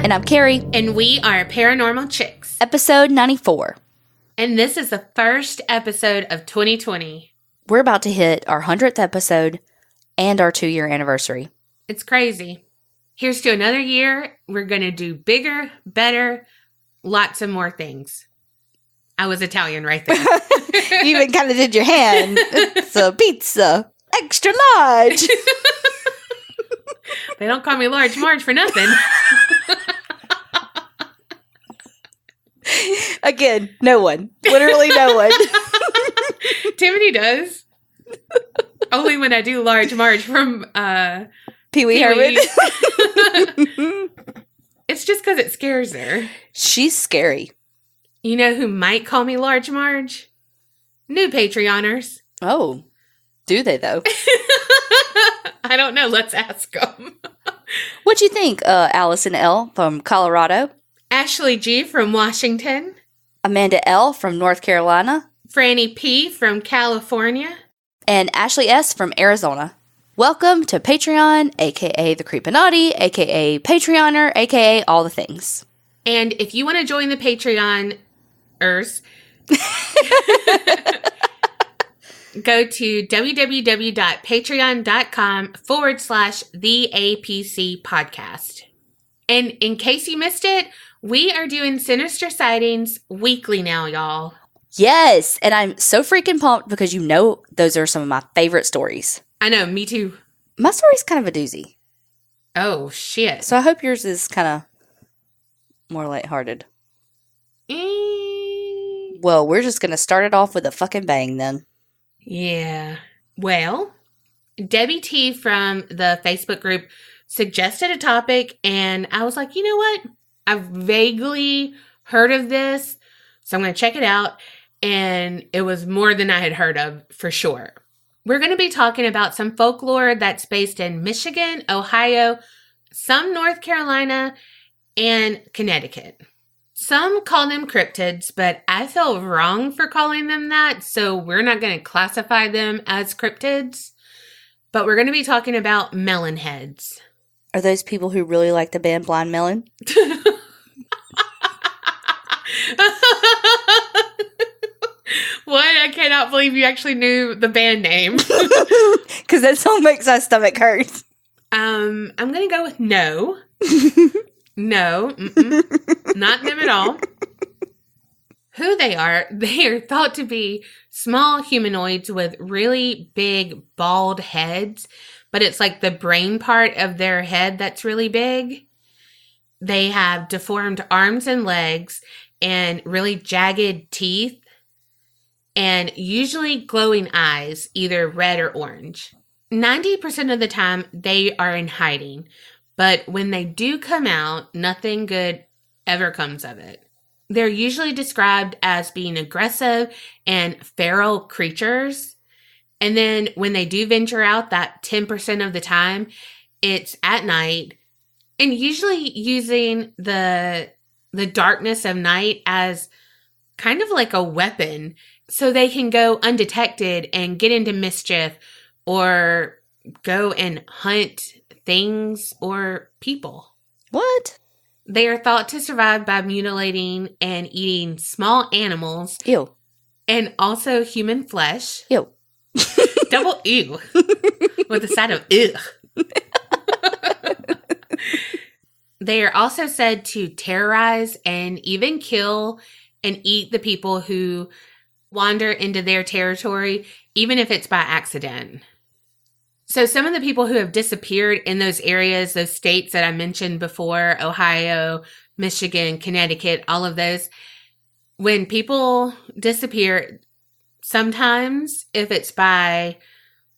And I'm Kerri. And we are Paranormal Chicks. Episode 94. And this is the first episode of 2020. We're about to hit our 100th episode and our 2-year anniversary. It's crazy. Here's to another year. We're going to do bigger, better, lots of more things. I was Italian right there. You even kind of did your hand. It's a pizza. Extra large. They don't call me Large Marge for nothing. Again, no one. Literally no one. Timothy does. Only when I do Large Marge from Pee-wee Herman. It's just because it scares her. She's scary. You know who might call me Large Marge? New Patreoners. Oh. Do they, though? I don't know. Let's ask them. What'd you think, Allison L. from Colorado? Ashley G. from Washington. Amanda L. from North Carolina. Franny P. from California. And Ashley S. from Arizona. Welcome to Patreon, a.k.a. The Creepinati, a.k.a. Patreoner, a.k.a. all the things. And if you want to join the Patreoners, go to www.patreon.com/TheAPC podcast. And in case you missed it, we are doing Sinister Sightings weekly now, y'all. Yes, and I'm so freaking pumped because you know those are some of my favorite stories. I know, me too. My story's kind of a doozy. Oh, shit. So I hope yours is kind of more lighthearted. Well, we're just going to start it off with a fucking bang then. Yeah. Well, Debbie T from the Facebook group suggested a topic, and I was like, you know what? I've vaguely heard of this, so I'm going to check it out. And it was more than I had heard of, for sure. We're going to be talking about some folklore that's based in Michigan, Ohio, some North Carolina, and Connecticut. Some call them cryptids, but I feel wrong for calling them that, so we're not going to classify them as cryptids. But we're going to be talking about Melon Heads. Are those people who really like the band Blind Melon? What? I cannot believe you actually knew the band name. Because that song makes my stomach hurt. I'm going to go with no. No. Not them at all. Who they are thought to be small humanoids with really big, bald heads. But it's like the brain part of their head that's really big. They have deformed arms and legs and really jagged teeth. And usually glowing eyes, either red or orange. 90% of the time, they are in hiding. But when they do come out, nothing good ever comes of it. They're usually described as being aggressive and feral creatures. And then when they do venture out, that 10% of the time, it's at night. And usually using the darkness of night as kind of like a weapon. So they can go undetected and get into mischief or go and hunt things or people. What? They are thought to survive by mutilating and eating small animals. Ew. And also human flesh. Ew. Double ew. With a side of ugh. They are also said to terrorize and even kill and eat the people who wander into their territory, even if it's by accident. So some of the people who have disappeared in those areas, those states that I mentioned before, Ohio, Michigan, Connecticut, all of those, when people disappear, sometimes if it's by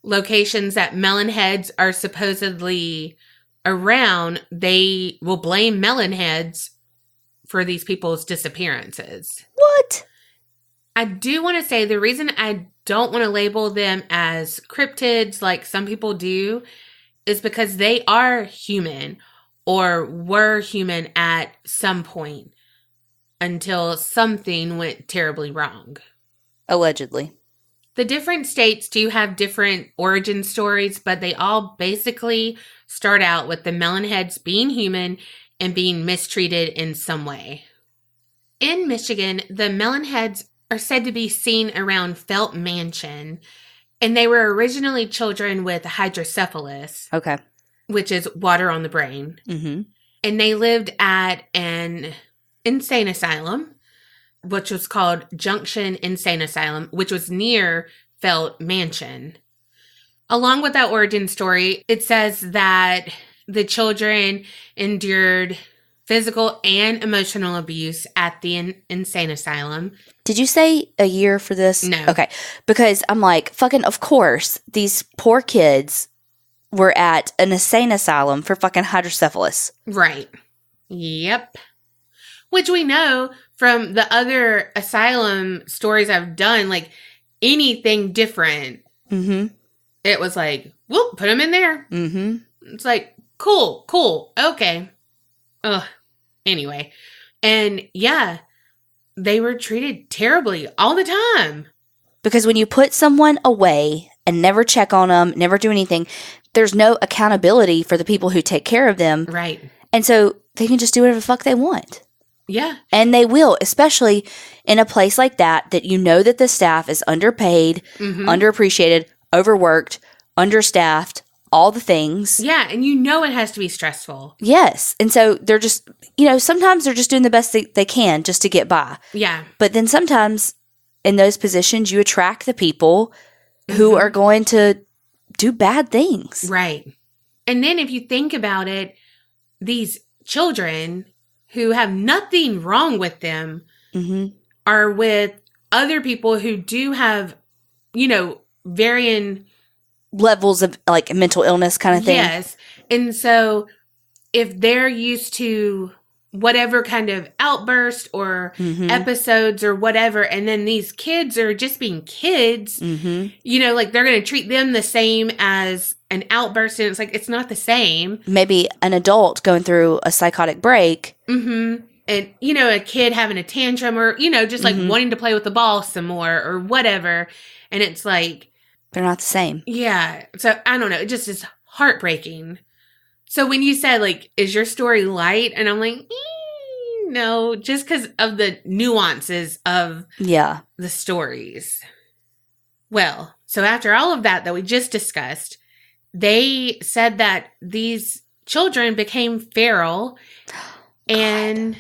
locations that Melon Heads are supposedly around, they will blame Melon Heads for these people's disappearances. What? I do want to say the reason I don't want to label them as cryptids like some people do is because they are human or were human at some point until something went terribly wrong. Allegedly. The different states do have different origin stories, but they all basically start out with the Melon Heads being human and being mistreated in some way. In Michigan, the Melon Heads are said to be seen around Felt Mansion, and they were originally children with hydrocephalus, Okay. which is water on the brain. Mm-hmm. And they lived at an insane asylum, which was called Junction Insane Asylum, which was near Felt Mansion. Along with that origin story, it says that the children endured physical and emotional abuse at the insane asylum. Did you say a year for this? No. Okay. Because I'm like, fucking, of course, these poor kids were at an insane asylum for fucking hydrocephalus. Right. Yep. Which we know from the other asylum stories I've done, like anything different. Mm-hmm. It was like, whoop, put them in there. Mm-hmm. It's like, cool, okay. Ugh. Anyway. And yeah, they were treated terribly all the time. Because when you put someone away and never check on them, never do anything, there's no accountability for the people who take care of them. Right. And so they can just do whatever the fuck they want. Yeah. And they will, especially in a place like that you know that the staff is underpaid, underappreciated, overworked, understaffed, all the things. Yeah, and you know it has to be stressful. Yes. And so they're just, sometimes they're just doing the best they can just to get by. Yeah. But then sometimes in those positions, you attract the people who are going to do bad things. Right. And then if you think about it, these children who have nothing wrong with them are with other people who do have, varying levels of like mental illness kind of thing. Yes. And so if they're used to whatever kind of outburst or episodes or whatever, and then these kids are just being kids, like they're going to treat them the same as an outburst. And it's like, it's not the same. Maybe an adult going through a psychotic break. And, a kid having a tantrum or, just like wanting to play with the ball some more or whatever. And it's like, they're not the same. Yeah. So I don't know. It just is heartbreaking. So when you said like, is your story light? And I'm like, no, just because of the nuances of the stories. Well, so after all of that we just discussed, they said that these children became feral and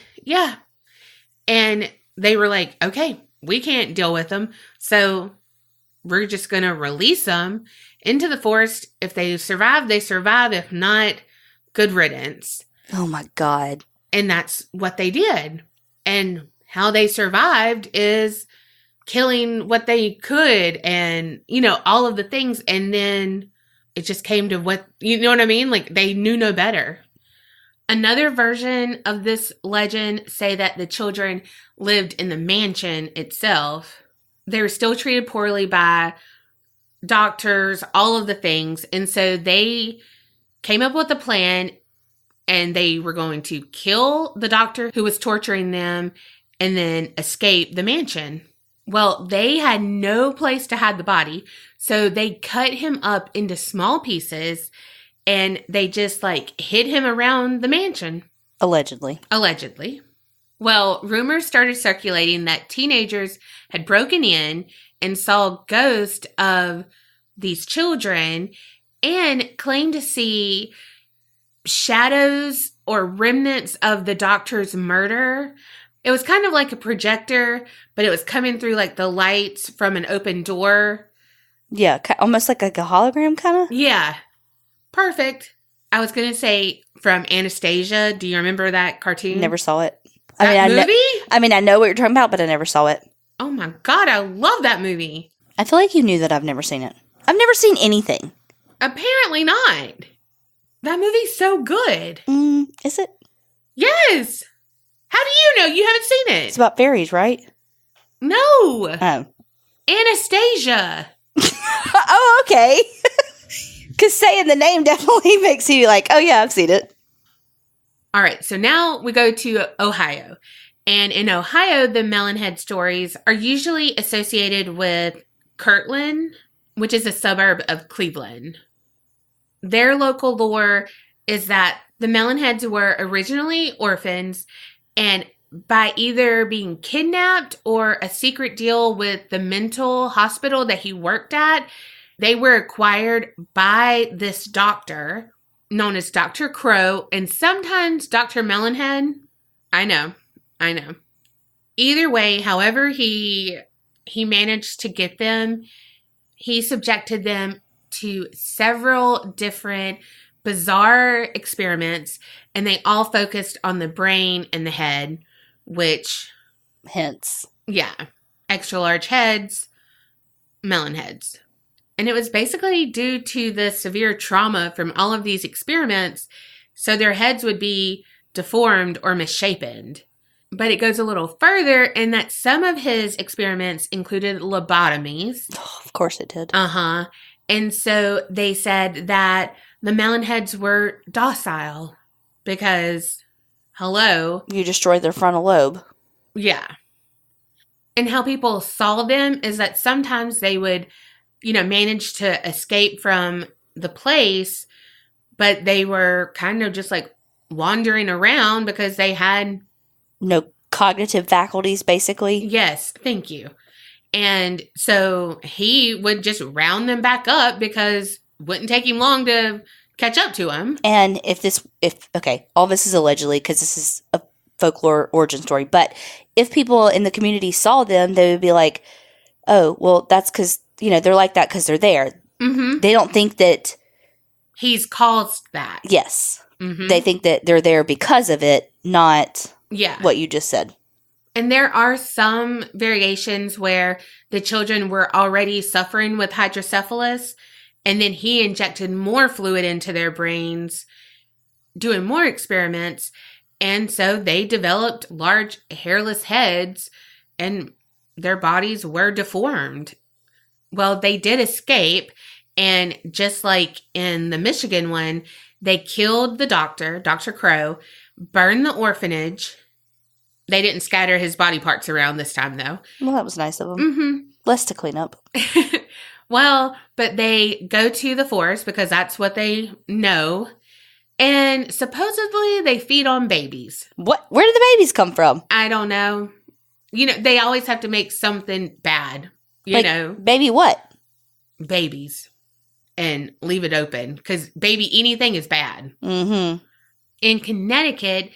and they were like, okay, we can't deal with them. So we're just going to release them into the forest. If they survive, they survive. If not, good riddance. Oh my God. And that's what they did. And how they survived is killing what they could and, all of the things. And then it just came to what, you know what I mean? Like they knew no better. Another version of this legend say that the children lived in the mansion itself. They were still treated poorly by doctors, all of the things. And so they came up with a plan and they were going to kill the doctor who was torturing them and then escape the mansion. Well, they had no place to hide the body. So they cut him up into small pieces and they just hid him around the mansion. Allegedly. Well, rumors started circulating that teenagers had broken in and saw ghosts of these children and claimed to see shadows or remnants of the doctor's murder. It was kind of like a projector, but it was coming through the lights from an open door. Yeah, almost like a hologram kind of? Yeah. Perfect. I was going to say from Anastasia. Do you remember that cartoon? Never saw it. Movie? I know what you're talking about, but I never saw it. Oh my God, I love that movie. I feel like you knew that I've never seen it. I've never seen anything. Apparently not. That movie's so good. Is it? Yes. How do you know? You haven't seen it. It's about fairies, right? No. Oh. Anastasia. Oh, okay. Because saying the name definitely makes you like, oh yeah, I've seen it. All right, so now we go to Ohio. And in Ohio, the Melon Head stories are usually associated with Kirtland, which is a suburb of Cleveland. Their local lore is that The Melon Heads were originally orphans, and by either being kidnapped or a secret deal with the mental hospital that he worked at, they were acquired by this doctor known as Dr. Crow and sometimes Dr. Melonhead. I know. Either way, however he managed to get them, he subjected them to several different bizarre experiments, and they all focused on the brain and the head, which... Hence. Yeah. Extra large heads, melon heads. And it was basically due to the severe trauma from all of these experiments, so their heads would be deformed or misshapen. But it goes a little further in that some of his experiments included lobotomies. Oh, of course it did. And so they said that the melon heads were docile because, hello. You destroyed their frontal lobe. Yeah. And how people saw them is that sometimes they would, manage to escape from the place, but they were kind of just like wandering around because they had... No cognitive faculties, basically. Yes, thank you. And so he would just round them back up because it wouldn't take him long to catch up to him. And all this is allegedly because this is a folklore origin story, but if people in the community saw them, they would be like, oh, well, that's because, they're like that because they're there. Mm-hmm. They don't think that... He's caused that. Yes. Mm-hmm. They think that they're there because of it, not what you just said. And there are some variations where the children were already suffering with hydrocephalus, and then he injected more fluid into their brains, doing more experiments, and so they developed large hairless heads, and their bodies were deformed. Well, they did escape, and just like in the Michigan one, they killed the doctor, Dr. Crow, burned the orphanage. They didn't scatter his body parts around this time, though. Well, that was nice of them. Mm-hmm. Less to clean up. Well, but they go to the forest because that's what they know. And supposedly they feed on babies. What? Where did the babies come from? I don't know. They always have to make something bad. Baby what? Babies. And leave it open. Because baby anything is bad. Mm-hmm. In Connecticut,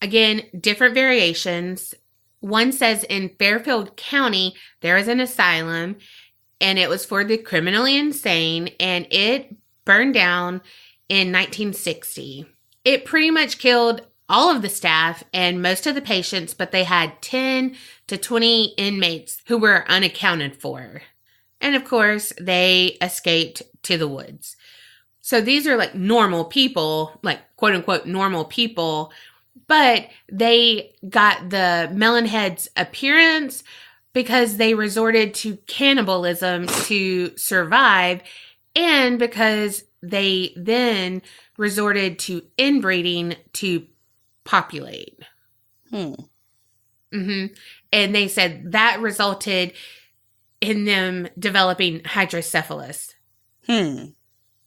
again, different variations. One says in Fairfield County, there is an asylum, and it was for the criminally insane, and it burned down in 1960. It pretty much killed all of the staff and most of the patients, but they had 10 to 20 inmates who were unaccounted for. And of course, they escaped to the woods. So these are like normal people, like quote unquote normal people, but they got the Melonheads' appearance because they resorted to cannibalism to survive, and because they then resorted to inbreeding to populate. Mm-hmm. And they said that resulted in them developing hydrocephalus.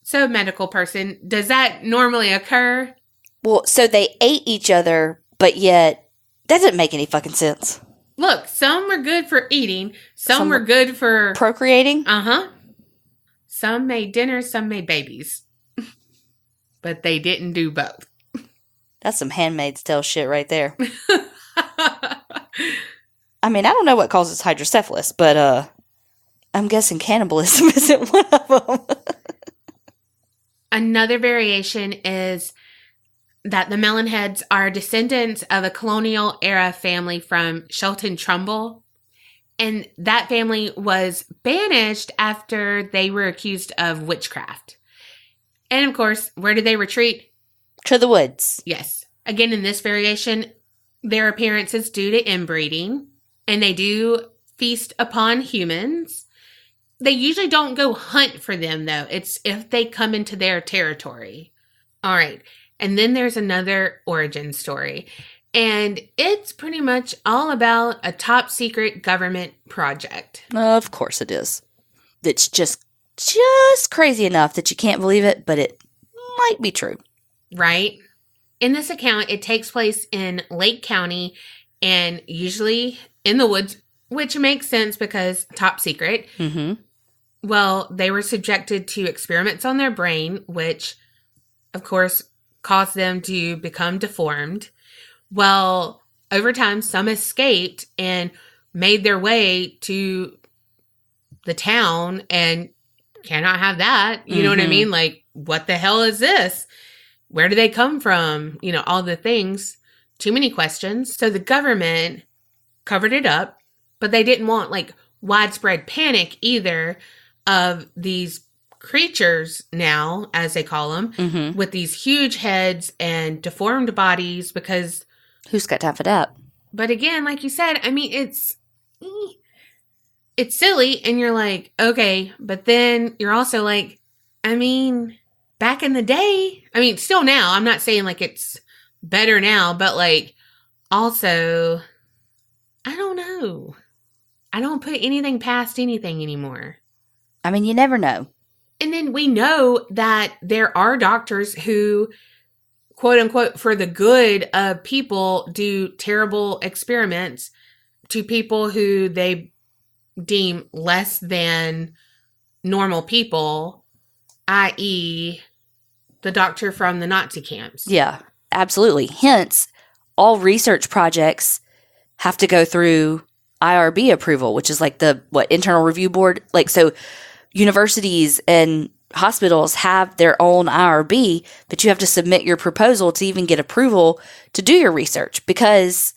So, medical person, does that normally occur? Well, so they ate each other, but yet that doesn't make any fucking sense. Look, some were good for eating. Some were good for... procreating? Uh-huh. Some made dinner, some made babies. But they didn't do both. That's some Handmaid's Tale shit right there. I mean, I don't know what causes hydrocephalus, but I'm guessing cannibalism isn't one of them. Another variation is that the Melonheads are descendants of a colonial-era family from Shelton Trumbull. And that family was banished after they were accused of witchcraft. And, of course, where did they retreat? To the woods. Yes. Again, in this variation, their appearance is due to inbreeding. And they do feast upon humans. They usually don't go hunt for them, though. It's if they come into their territory. All right. And then there's another origin story. And it's pretty much all about a top secret government project. Of course it is. It's just crazy enough that you can't believe it, but it might be true. right? In this account, it takes place in Lake County and usually in the woods, which makes sense because top secret. Mm-hmm. Well, they were subjected to experiments on their brain, which, of course, caused them to become deformed. Well, over time, some escaped and made their way to the town and cannot have that. You know what I mean? Like, what the hell is this? Where do they come from? You know, all the things. Too many questions. So the government covered it up, but they didn't want like widespread panic either of these creatures now, as they call them, with these huge heads and deformed bodies because... Who's got time for that? But again, like you said, I mean, it's silly and you're like, okay, but then you're also like, I mean, back in the day, I mean, still now, I'm not saying like it's better now, but like also, I don't know. I don't put anything past anything anymore. I mean, you never know. And then we know that there are doctors who, quote unquote, for the good of people, do terrible experiments to people who they deem less than normal people, i.e., the doctor from the Nazi camps. Yeah, absolutely. Hence, all research projects have to go through IRB approval, which is like the, internal review board? Like, so universities and hospitals have their own IRB, but you have to submit your proposal to even get approval to do your research because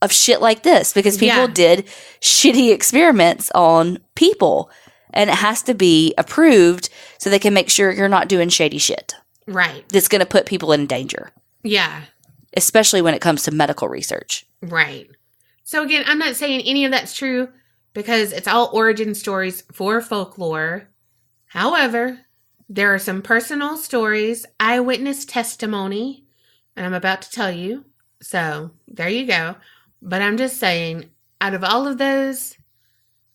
of shit like this, because people did shitty experiments on people, and it has to be approved so they can make sure you're not doing shady shit. Right. That's going to put people in danger. Yeah. Especially when it comes to medical research. Right. So again, I'm not saying any of that's true because it's all origin stories for folklore. However, there are some personal stories, eyewitness testimony, and I'm about to tell you. So there you go. But I'm just saying, out of all of those,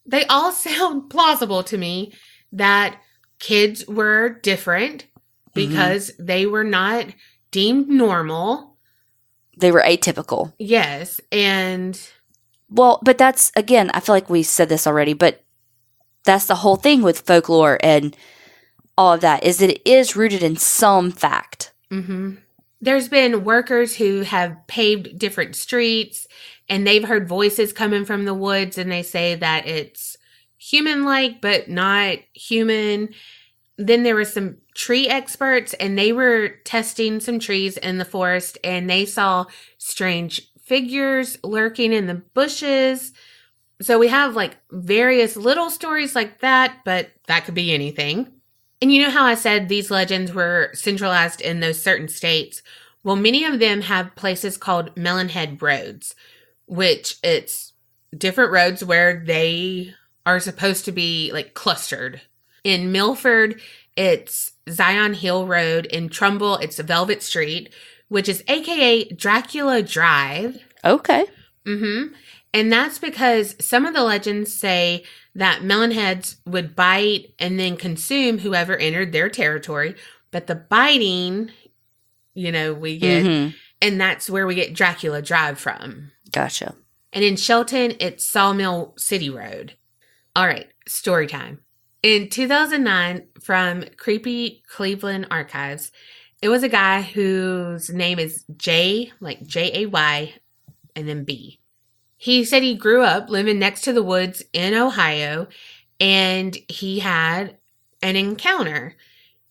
they all sound plausible to me that kids were different because they were not deemed normal. They were atypical. Yes. And... well, but that's, again, I feel like we said this already, but that's the whole thing with folklore and all of that, is that it is rooted in some fact. There's been workers who have paved different streets and they've heard voices coming from the woods and they say that it's human-like but not human. Then there were some tree experts and they were testing some trees in the forest and they saw strange figures lurking in the bushes. So we have like various little stories like that, but that could be anything. And you know how I said these legends were centralized in those certain states? Well, many of them have places called Melon Head roads, which it's different roads where they are supposed to be like clustered. In Milford, it's Zion Hill Road. In Trumbull, it's Velvet Street, which is AKA Dracula Drive. Okay. And that's because some of the legends say that melon heads would bite and then consume whoever entered their territory. But the biting, you know, we get, and that's where we get Dracula Drive from. Gotcha. And in Shelton, it's Sawmill City Road. All right, story time. In 2009, from Creepy Cleveland Archives, it was a guy whose name is Jay, like Jay, and then B. He said he grew up living next to the woods in Ohio, and he had an encounter.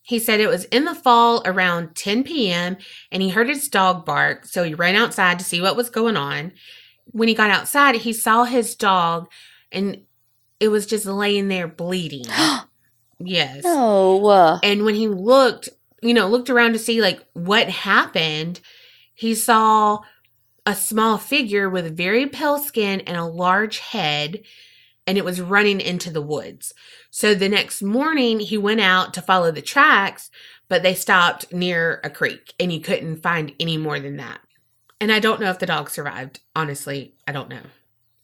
He said it was in the fall around 10 p.m., and he heard his dog bark, so he ran outside to see what was going on. When he got outside, he saw his dog, and it was just laying there bleeding. Yes. No. And when he looked around to see, like, what happened, he saw a small figure with very pale skin and a large head, and it was running into the woods. So the next morning, he went out to follow the tracks, but they stopped near a creek, and he couldn't find any more than that. And I don't know if the dog survived. Honestly, I don't know.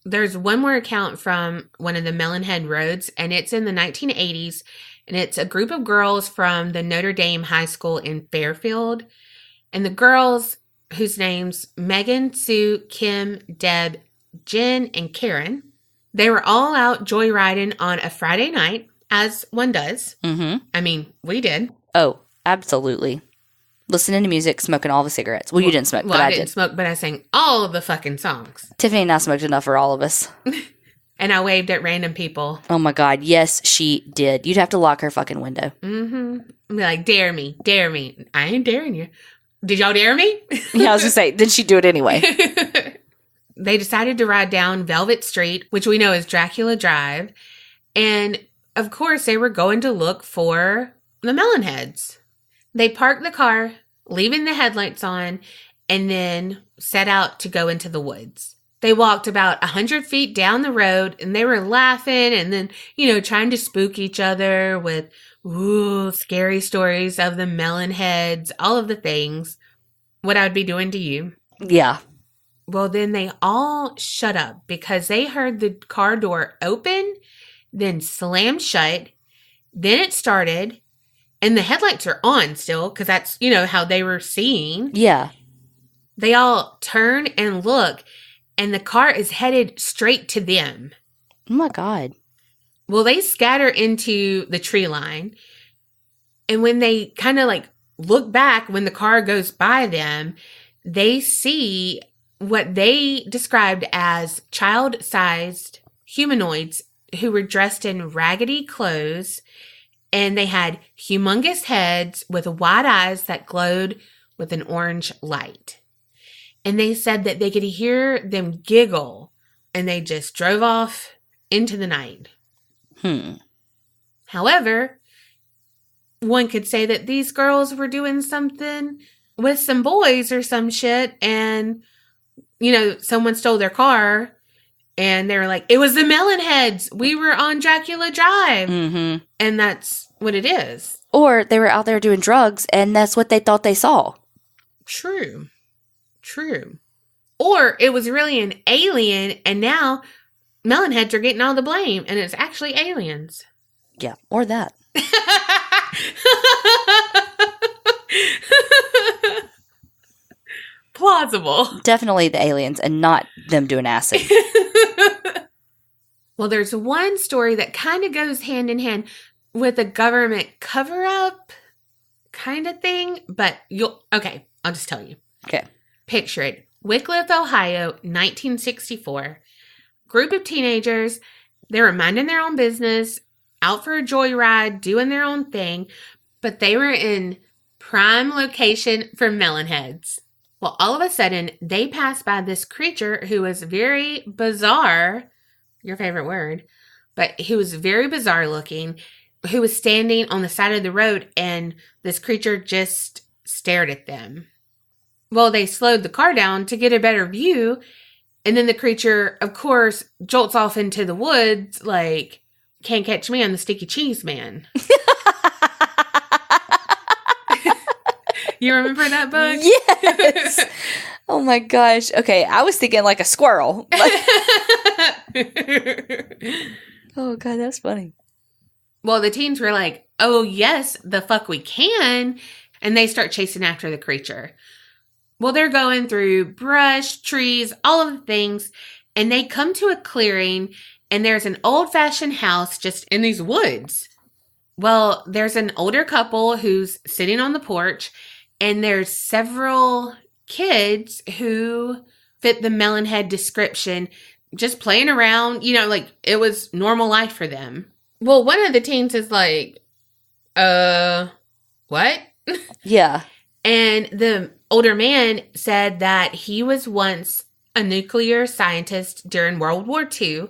There's one more account from one of the Melon Head roads, and it's in the 1980s, and it's a group of girls from the Notre Dame High School in Fairfield, And the girls, whose names Megan, Sue, Kim, Deb, Jen, and Karen, they were all out joyriding on a Friday night, as one does. Mm-hmm. I mean, we did. Oh, absolutely. Listening to music, smoking all the cigarettes. Well, you didn't smoke, but I didn't did. Smoke, but I sang all of the fucking songs. Tiffany and I smoked enough for all of us. And I waved at random people. Oh my God. Yes, she did. You'd have to lock her fucking window. Mm-hmm. Be like, dare me, dare me. I ain't daring you. Did y'all dare me? Yeah, I was going to say, then she'd do it anyway. They decided to ride down Velvet Street, which we know is Dracula Drive. And of course, they were going to look for the Melon Heads. They parked the car, leaving the headlights on, and then set out to go into the woods. They walked about 100 feet down the road, and they were laughing and then, trying to spook each other with, scary stories of the Melon Heads, all of the things. What I would be doing to you. Yeah. Well, then they all shut up because they heard the car door open, then slam shut. Then it started, and the headlights are on still because that's, how they were seeing. Yeah. They all turn and look, and the car is headed straight to them. Oh my God. Well, they scatter into the tree line, and when they kind of look back when the car goes by them, they see what they described as child-sized humanoids who were dressed in raggedy clothes, and they had humongous heads with wide eyes that glowed with an orange light. And they said that they could hear them giggle, and they just drove off into the night. However, one could say that these girls were doing something with some boys or some shit, and, someone stole their car, and they were like, it was the Melon Heads. We were on Dracula Drive. Mm-hmm. And that's what it is. Or they were out there doing drugs, and that's what they thought they saw. True. Or it was really an alien, and now Melon Heads are getting all the blame, and it's actually aliens. Yeah, or that. Plausible. Definitely the aliens and not them doing acid. Well, there's one story that kind of goes hand in hand with a government cover-up kind of thing, but I'll just tell you. Okay. Picture it. Wickliffe, Ohio, 1964. Group of teenagers, they were minding their own business, out for a joyride, doing their own thing, but they were in prime location for Melon Heads. Well, all of a sudden, they passed by this creature who was very bizarre, your favorite word, but he was very bizarre looking, who was standing on the side of the road, and this creature just stared at them. Well, they slowed the car down to get a better view, and then the creature, of course, jolts off into the woods like, can't catch me, I'm the sticky cheese man. You remember that book? Yes. Oh my gosh. Okay, I was thinking like a squirrel. Oh God, that's funny. Well, the teens were like, oh yes, the fuck we can. And they start chasing after the creature. Well, they're going through brush, trees, all of the things. And they come to a clearing, and there's an old-fashioned house just in these woods. Well, there's an older couple who's sitting on the porch, and there's several kids who fit the Melon Head description, just playing around, it was normal life for them. Well, one of the teens is like, what? Yeah. And the older man said that he was once a nuclear scientist during World War II,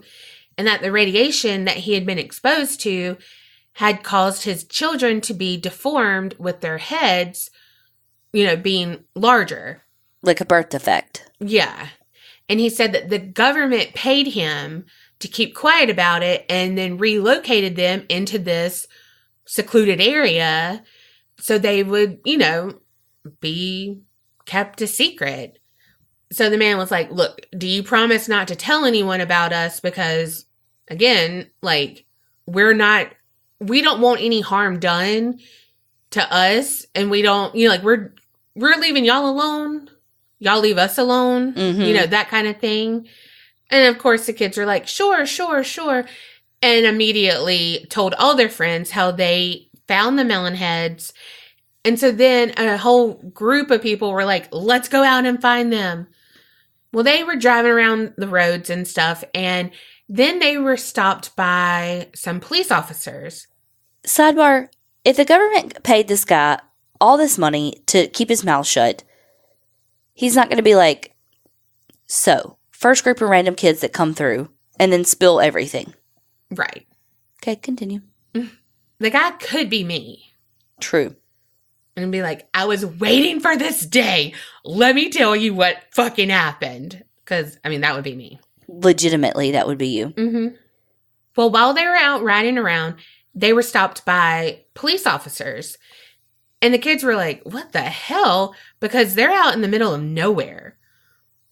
and that the radiation that he had been exposed to had caused his children to be deformed with their heads, being larger. Like a birth defect. Yeah. And he said that the government paid him to keep quiet about it and then relocated them into this secluded area so they would, be kept a secret. So the man was like, look, do you promise not to tell anyone about us? Because, again, we don't want any harm done to us. And we don't, we're we're leaving y'all alone. Y'all leave us alone. Mm-hmm. That kind of thing. And of course the kids are like, sure. And immediately told all their friends how they found the Melon Heads. And so then a whole group of people were like, let's go out and find them. Well, they were driving around the roads and stuff. And then they were stopped by some police officers. Sidebar, if the government paid this guy all this money to keep his mouth shut, he's not going to be like, so, first group of random kids that come through and then spill everything. Right. Okay, continue. The guy could be me. True. And be like, I was waiting for this day. Let me tell you what fucking happened. Because, that would be me. Legitimately, that would be you. Mm-hmm. Well, while they were out riding around, they were stopped by police officers. And the kids were like, what the hell? Because they're out in the middle of nowhere.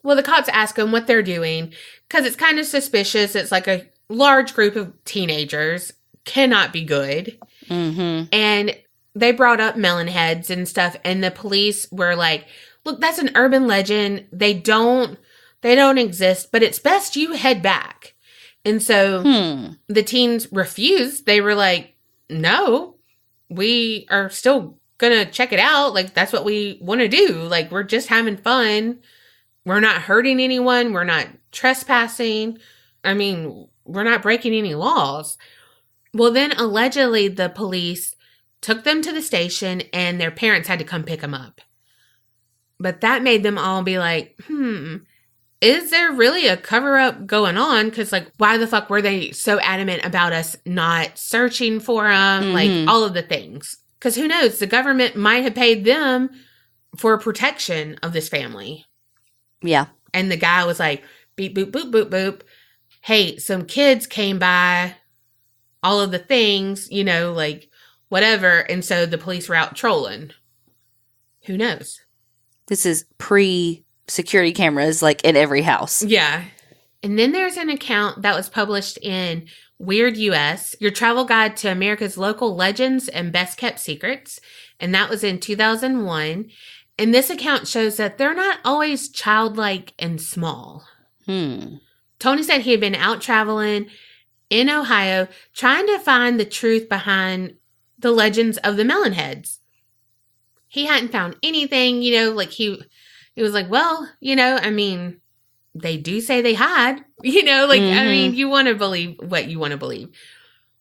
Well, the cops ask them what they're doing. Because it's kind of suspicious. It's like a large group of teenagers. Cannot be good. Mm-hmm. And they brought up Melon Heads and stuff. And the police were like, look, that's an urban legend. They don't exist. But it's best you head back. And so the teens refused. They were like, no, we are still going to check it out. Like, that's what we want to do. Like, we're just having fun. We're not hurting anyone. We're not trespassing. We're not breaking any laws. Well, then allegedly the police took them to the station and their parents had to come pick them up. But that made them all be like, is there really a cover-up going on? Because, like, why the fuck were they so adamant about us not searching for them? Mm-hmm. Like, all of the things. Because who knows? The government might have paid them for protection of this family. Yeah. And the guy was like, beep, boop, boop, boop, boop. Hey, some kids came by, all of the things, like, whatever. And so the police were out trolling. Who knows? This is pre-security cameras, like, in every house. Yeah. And then there's an account that was published in Weird US, Your Travel Guide to America's Local Legends and Best Kept Secrets. And that was in 2001. And this account shows that they're not always childlike and small. Tony said he had been out traveling in Ohio trying to find the truth behind the legends of the Melon Heads. He hadn't found anything, like he was like, well, they do say they had, you want to believe what you want to believe.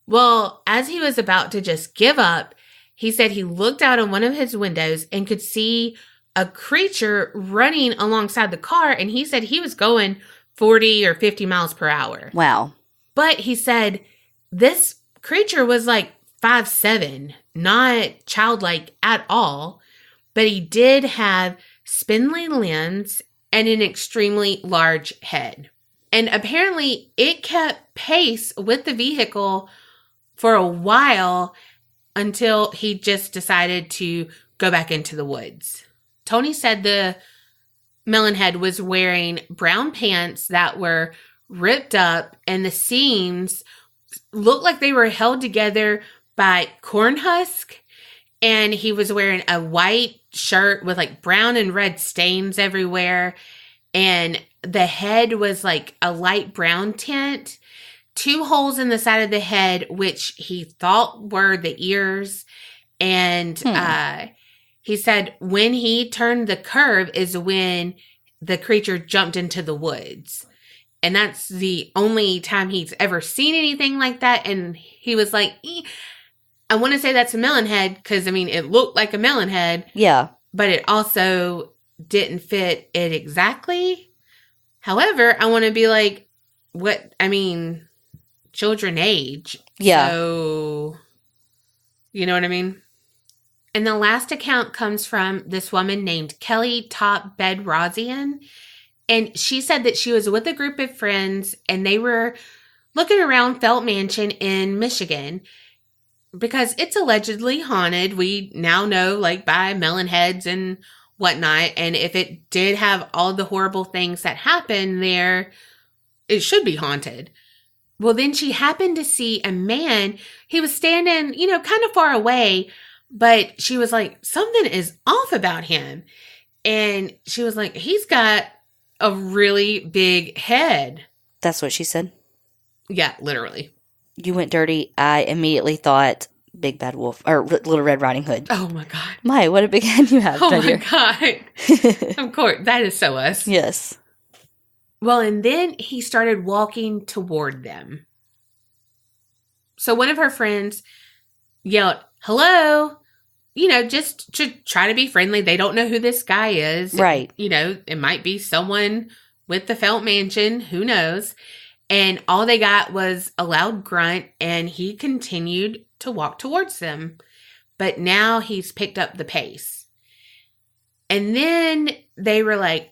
Well, as he was about to just give up, he said he looked out of one of his windows and could see a creature running alongside the car. And he said he was going 40 or 50 miles per hour. Wow. But he said this creature was like 5'7", not childlike at all. But he did have spindly limbs and an extremely large head. And apparently it kept pace with the vehicle for a while until he just decided to go back into the woods. Tony said the Melon Head was wearing brown pants that were ripped up and the seams looked like they were held together by corn husk. And he was wearing a white shirt with like brown and red stains everywhere. And the head was like a light brown tint. 2 holes in the side of the head, which he thought were the ears. And he said when he turned the curve is when the creature jumped into the woods. And that's the only time he's ever seen anything like that. And he was like, I want to say that's a melon head because, it looked like a melon head. Yeah. But it also didn't fit it exactly. However, I want to be like, children age. Yeah. So, you know what I mean? And the last account comes from this woman named Kelly Top Bedrosian. And she said that she was with a group of friends and they were looking around Felt Mansion in Michigan because it's allegedly haunted. We now know, like, by Melon Heads and whatnot. And if it did have all the horrible things that happened there, it should be haunted. Well, then she happened to see a man. He was standing, kind of far away, But she was like, something is off about him. And she was like, he's got a really big head. That's what she said. Yeah, literally. You went dirty. I immediately thought Big Bad Wolf or Little Red Riding Hood. Oh my God. My, what a big head you have. Oh my God. Of course. That is so us. Yes. Well, and then he started walking toward them. So one of her friends yelled, hello, just to try to be friendly. They don't know who this guy is. Right. It might be someone with the Felt Mansion. Who knows? And all they got was a loud grunt, and he continued to walk towards them. But now he's picked up the pace. And then they were like,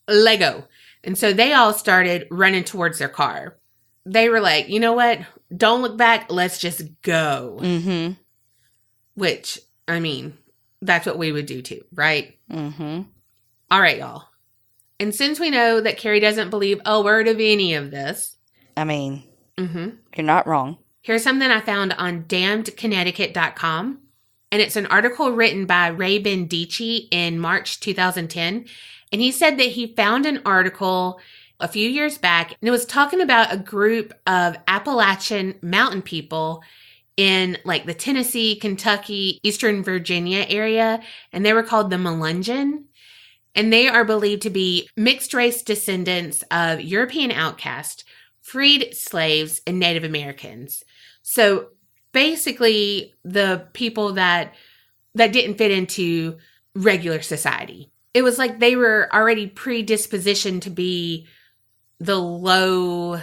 Lego. And so they all started running towards their car. They were like, you know what? Don't look back. Let's just go. Mm-hmm. Which, I mean, that's what we would do too, right? Mm-hmm. All right, y'all. And since we know that Kerri doesn't believe a word of any of this. I mean, you're not wrong. Here's something I found on damnedconnecticut.com. And it's an article written by Ray Bendici in March 2010. And he said that he found an article a few years back, and it was talking about a group of Appalachian mountain people in like the Tennessee, Kentucky, Eastern Virginia area, and they were called the Melungeon. And they are believed to be mixed race descendants of European outcasts, freed slaves, and Native Americans. So basically the people that didn't fit into regular society. It was like they were already predispositioned to be the low,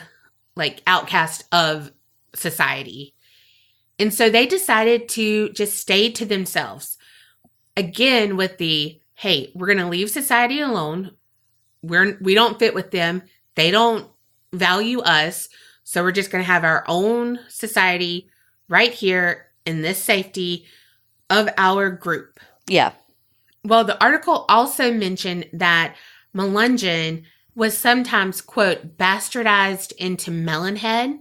like, outcast of society. And so they decided to just stay to themselves. Again, with the, hey, we're going to leave society alone. We don't fit with them. They don't value us. So we're just going to have our own society right here in this safety of our group. Yeah. Well, the article also mentioned that Melungeon was sometimes, quote, bastardized into Melon Head.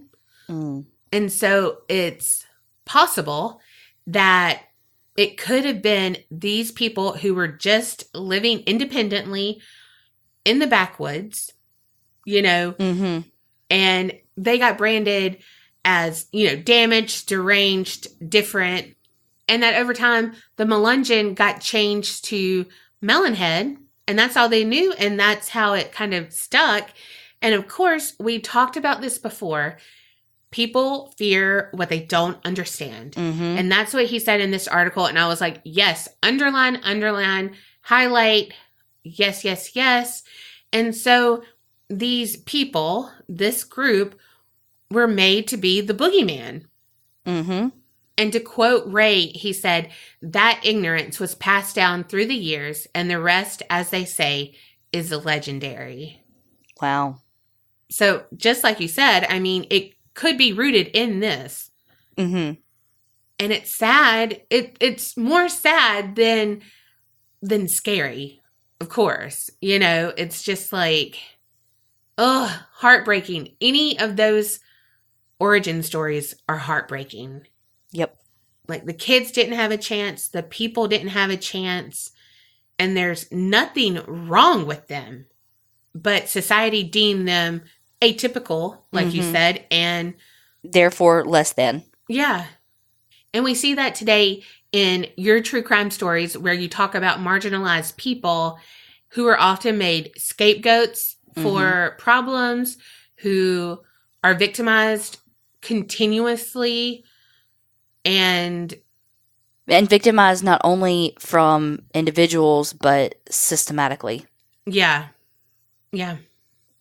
And so it's possible that it could have been these people who were just living independently in the backwoods, and they got branded as, damaged, deranged, different. And that over time, the Melungeon got changed to Melon Head, and that's all they knew, and that's how it kind of stuck. And of course, we talked about this before. People fear what they don't understand. And that's what he said in this article. And I was like, yes, underline, highlight, yes, yes, yes. And so these people, this group, were made to be the boogeyman. And to quote Ray, he said, that ignorance was passed down through the years, and the rest, as they say, is legendary. Wow. So just like you said, I mean, it could be rooted in this. And it's sad. It's more sad than scary, of course. It's just like, heartbreaking. Any of those origin stories are heartbreaking. Yep. Like the kids didn't have a chance. The people didn't have a chance. And there's nothing wrong with them. But society deemed them atypical, like you said, and therefore less than. Yeah. And we see that today in your true crime stories where you talk about marginalized people who are often made scapegoats for problems, who are victimized continuously and victimized not only from individuals, but systematically. Yeah. Yeah.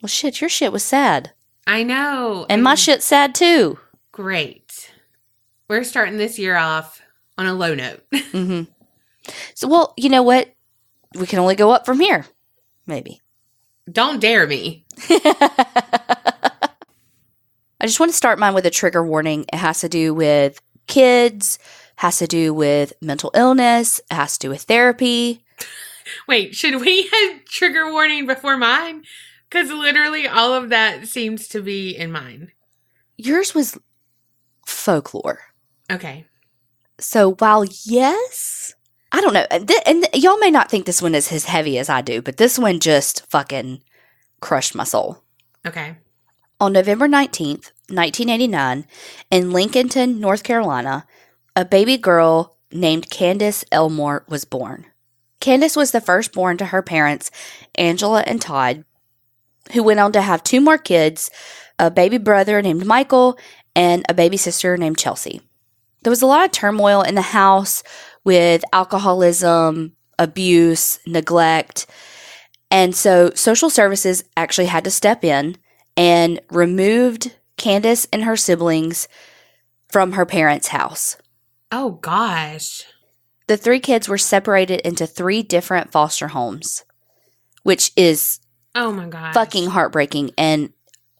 Well, shit, your shit was sad. I know. And my shit's sad too. Great. We're starting this year off on a low note. So, well, you know what? We can only go up from here. Maybe. Don't dare me. I just want to start mine with a trigger warning. It has to do with kids, has to do with mental illness, it has to do with therapy. Wait, should we have trigger warning before mine? Because literally all of that seems to be in mine. Yours was folklore. Okay. So while yes, I don't know. And y'all may not think this one is as heavy as I do, but this one just fucking crushed my soul. Okay. On November 19th, 1989, in Lincolnton, North Carolina, a baby girl named Candace Elmore was born. Candace was the firstborn to her parents, Angela and Todd, who went on to have 2 more kids, a baby brother named Michael and a baby sister named Chelsea. There was a lot of turmoil in the house with alcoholism, abuse, neglect, and so social services actually had to step in and removed Candace and her siblings from her parents' house. Oh, gosh. The 3 kids were separated into 3 different foster homes, which is Oh, my gosh. fucking heartbreaking and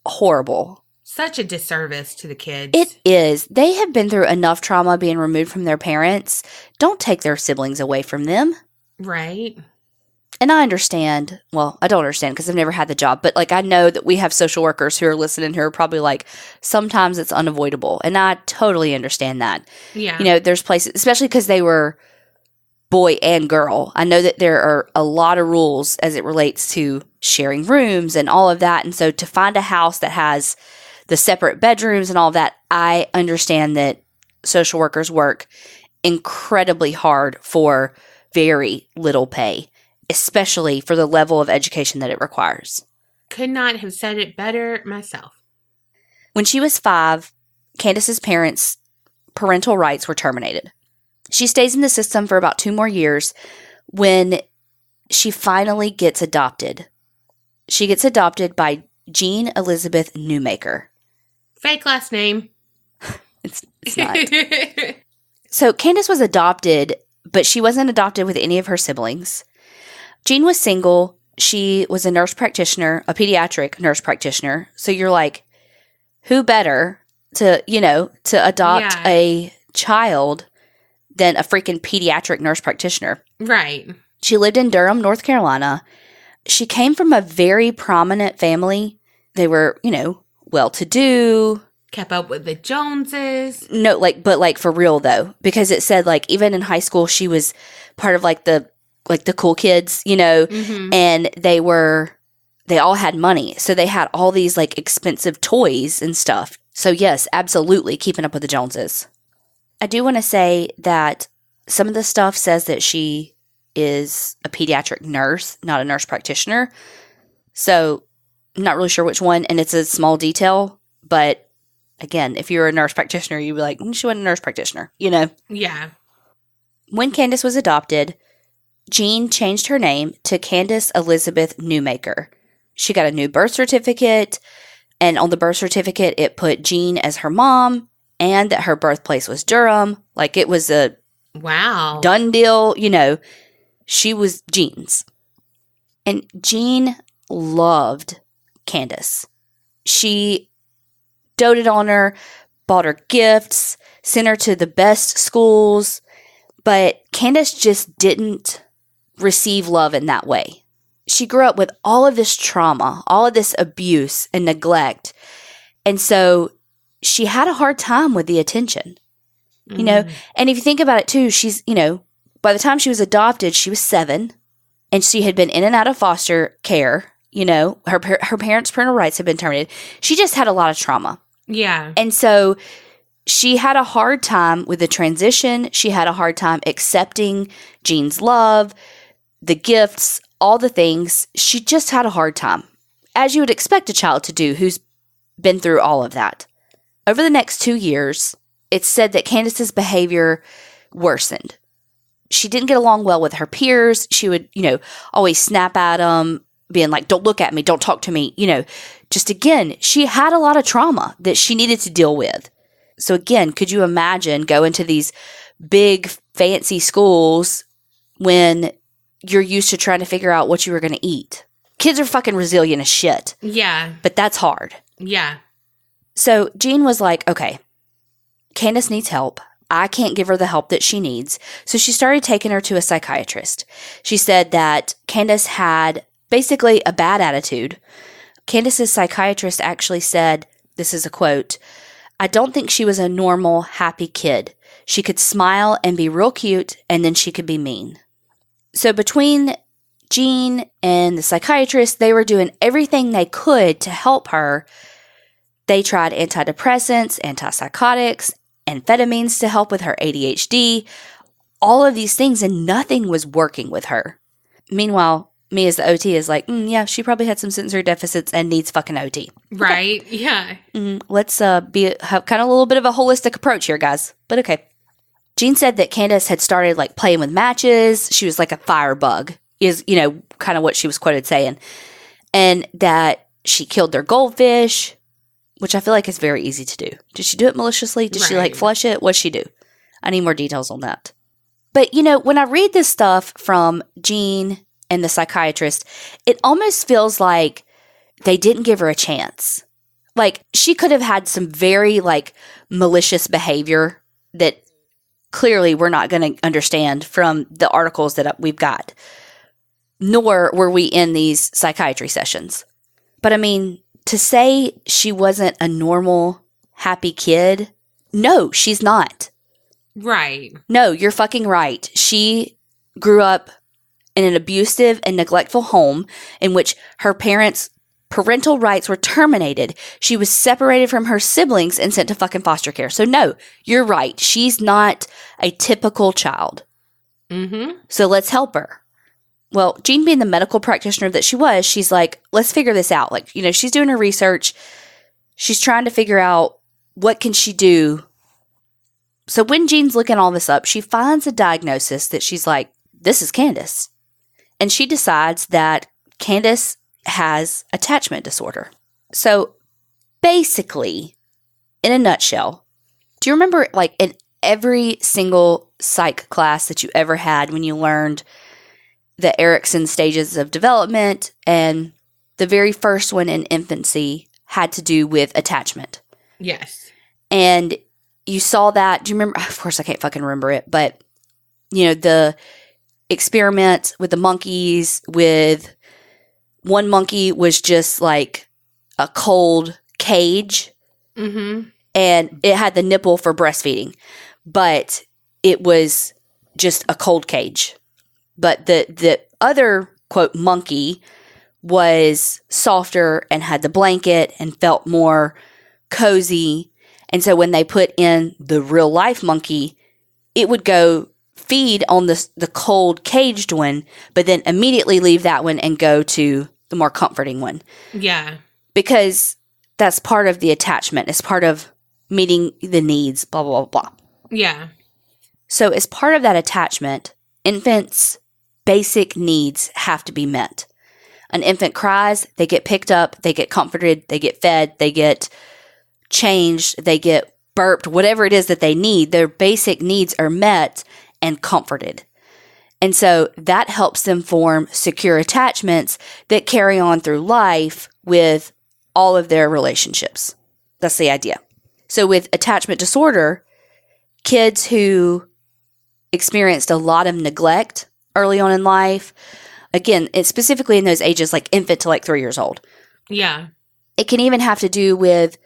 horrible. Such a disservice to the kids. It is. They have been through enough trauma being removed from their parents. Don't take their siblings away from them. Right. And I understand. Well, I don't understand because I've never had the job. But, like, I know that we have social workers who are listening who are probably like, sometimes it's unavoidable. And I totally understand that. Yeah. You know, there's places, especially because they were boy and girl. I know that there are a lot of rules as it relates to sharing rooms and all of that. And so to find a house that has the separate bedrooms and all of that, I understand that social workers work incredibly hard for very little pay, especially for the level of education that it requires. Could not have said it better myself. When she was 5, Candace's parents' parental rights were terminated. She stays in the system for about 2 more years when she finally gets adopted. She gets adopted by Jean Elizabeth Newmaker. Fake last name. It's not. So Candace was adopted, but she wasn't adopted with any of her siblings. Jean was single. She was a nurse practitioner, a pediatric nurse practitioner. So you're like, who better to adopt a child than a freaking pediatric nurse practitioner? Right. She lived in Durham, North Carolina. She came from a very prominent family. They were, well-to-do. Kept up with the Joneses. No, but for real though, because it said like even in high school she was part of the cool kids, Mm-hmm. and they all had money, so they had all these like expensive toys and stuff. So yes, absolutely keeping up with the Joneses. I do want to say that some of the stuff says that she is a pediatric nurse, not a nurse practitioner. So I'm not really sure which one, and it's a small detail, but again, if you're a nurse practitioner, you'd be like, she wasn't a nurse practitioner, Yeah. When Candace was adopted, Jean changed her name to Candace Elizabeth Newmaker. She got a new birth certificate, and on the birth certificate, it put Jean as her mom, and that her birthplace was Durham. Like, it was a Wow. done deal, she was Jean's. And Jean loved Candace. She doted on her, bought her gifts, sent her to the best schools, but Candace just didn't receive love in that way. She grew up with all of this trauma, all of this abuse and neglect, and so she had a hard time with the attention, and if you think about it too, she's, by the time she was adopted, she was 7, and she had been in and out of foster care, her parents' parental rights had been terminated. She just had a lot of trauma. Yeah. And so she had a hard time with the transition. She had a hard time accepting Jean's love, the gifts, all the things. She just had a hard time, as you would expect a child to do who's been through all of that. Over the next 2 years, it's said that Candace's behavior worsened. She didn't get along well with her peers. She would, always snap at them, being like, don't look at me, don't talk to me. Just again, she had a lot of trauma that she needed to deal with. So again, could you imagine going to these big fancy schools when you're used to trying to figure out what you were going to eat? Kids are fucking resilient as shit. Yeah. But that's hard. Yeah. So Jean was like, okay, Candace needs help. I can't give her the help that she needs. So she started taking her to a psychiatrist. She said that Candace had basically a bad attitude. Candace's psychiatrist actually said, this is a quote, "I don't think she was a normal, happy kid. She could smile and be real cute, and then she could be mean. So between Jean and the psychiatrist, they were doing everything they could to help her. They tried antidepressants, antipsychotics, amphetamines to help with her ADHD, all of these things, and nothing was working with her. Meanwhile, me as the OT is like, yeah, she probably had some sensory deficits and needs fucking OT. Right, okay. Yeah. Let's have kind of a little bit of a holistic approach here, guys. But okay. Jean said that Candace had started like playing with matches. She was like a firebug, is, kind of what she was quoted saying. And that she killed their goldfish, which I feel like is very easy to do. Did she do it maliciously? Did she like flush it? What'd she do? I need more details on that. But, when I read this stuff from Jean and the psychiatrist, it almost feels like they didn't give her a chance. Like, she could have had some very, malicious behavior that clearly we're not going to understand from the articles that we've got. Nor were we in these psychiatry sessions. But, to say she wasn't a normal, happy kid, no, she's not. Right. No, you're fucking right. She grew up in an abusive and neglectful home in which her parents' parental rights were terminated. She was separated from her siblings and sent to fucking foster care. So no, you're right. She's not a typical child. Mm-hmm. So let's help her. Well, Jean being the medical practitioner that she was, she's like, let's figure this out. She's doing her research. She's trying to figure out what can she do. So when Jean's looking all this up, she finds a diagnosis that she's like, this is Candace. And she decides that Candace has attachment disorder. So basically, in a nutshell, do you remember in every single psych class that you ever had when you learned the Erikson stages of development, and the very first one in infancy had to do with attachment? Yes. And you saw that. Do you remember? Of course, I can't fucking remember it. But, the experiment with the monkeys, with one monkey was just like a cold cage. Mm-hmm. And it had the nipple for breastfeeding. But it was just a cold cage. But the other, quote, monkey was softer and had the blanket and felt more cozy. And so when they put in the real life monkey, it would go feed on the cold caged one, but then immediately leave that one and go to the more comforting one. Yeah. Because that's part of the attachment. It's part of meeting the needs, blah, blah, blah, blah. Yeah. So as part of that attachment, infants' basic needs have to be met. An infant cries, they get picked up, they get comforted, they get fed, they get changed, they get burped, whatever it is that they need, their basic needs are met and comforted. And so that helps them form secure attachments that carry on through life with all of their relationships. That's the idea. So with attachment disorder, kids who experienced a lot of neglect early on in life, again, it's specifically in those ages like infant to 3 years old. Yeah. It can even have to do with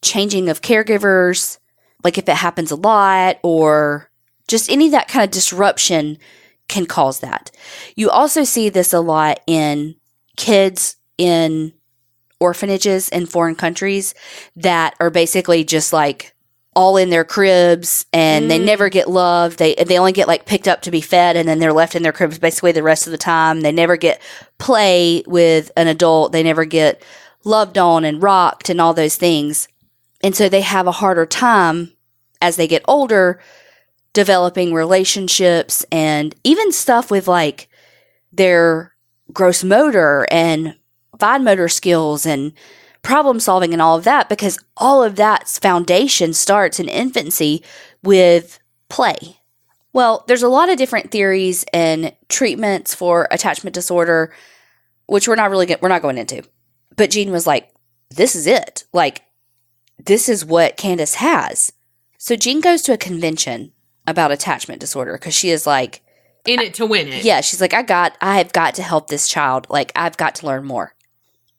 changing of caregivers, if it happens a lot, or just any of that kind of disruption can cause that. You also see this a lot in kids in orphanages in foreign countries that are basically just all in their cribs and they never get loved. They only get picked up to be fed, and then they're left in their cribs basically the rest of the time. They never get play with an adult. They never get loved on and rocked and all those things. And so they have a harder time as they get older developing relationships and even stuff with their gross motor and fine motor skills and problem solving and all of that, because all of that's foundation starts in infancy with play. Well, there's a lot of different theories and treatments for attachment disorder, which we're not going into. But Jean was like, this is it. This is what Candace has. So Jean goes to a convention about attachment disorder because she is in it to win it. Yeah, she's like, I have got to help this child. I've got to learn more.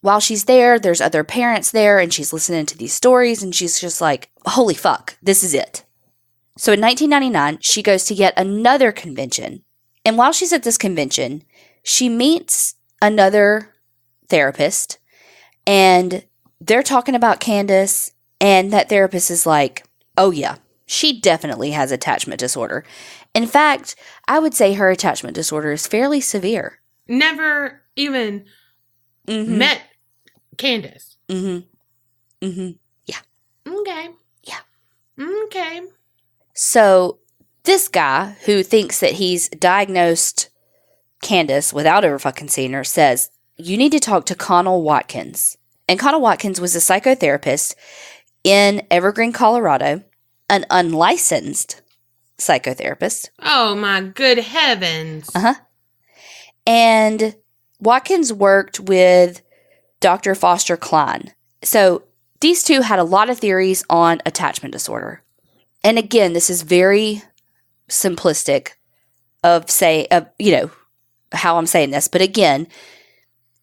While she's there, there's other parents there, and she's listening to these stories, and she's just like, holy fuck, this is it. So in 1999, she goes to yet another convention. And while she's at this convention, she meets another therapist, and they're talking about Candace, and that therapist is like, oh yeah, she definitely has attachment disorder. In fact, I would say her attachment disorder is fairly severe. Never even met Candace. Yeah. Okay. Yeah. Okay. So this guy who thinks that he's diagnosed Candace without ever fucking seeing her says, you need to talk to Connell Watkins. And Connell Watkins was a psychotherapist in Evergreen, Colorado, an unlicensed psychotherapist. Oh my good heavens. And Watkins worked with Dr. Foster Cline. So these two had a lot of theories on attachment disorder. And again, this is very simplistic of how I'm saying this. But again,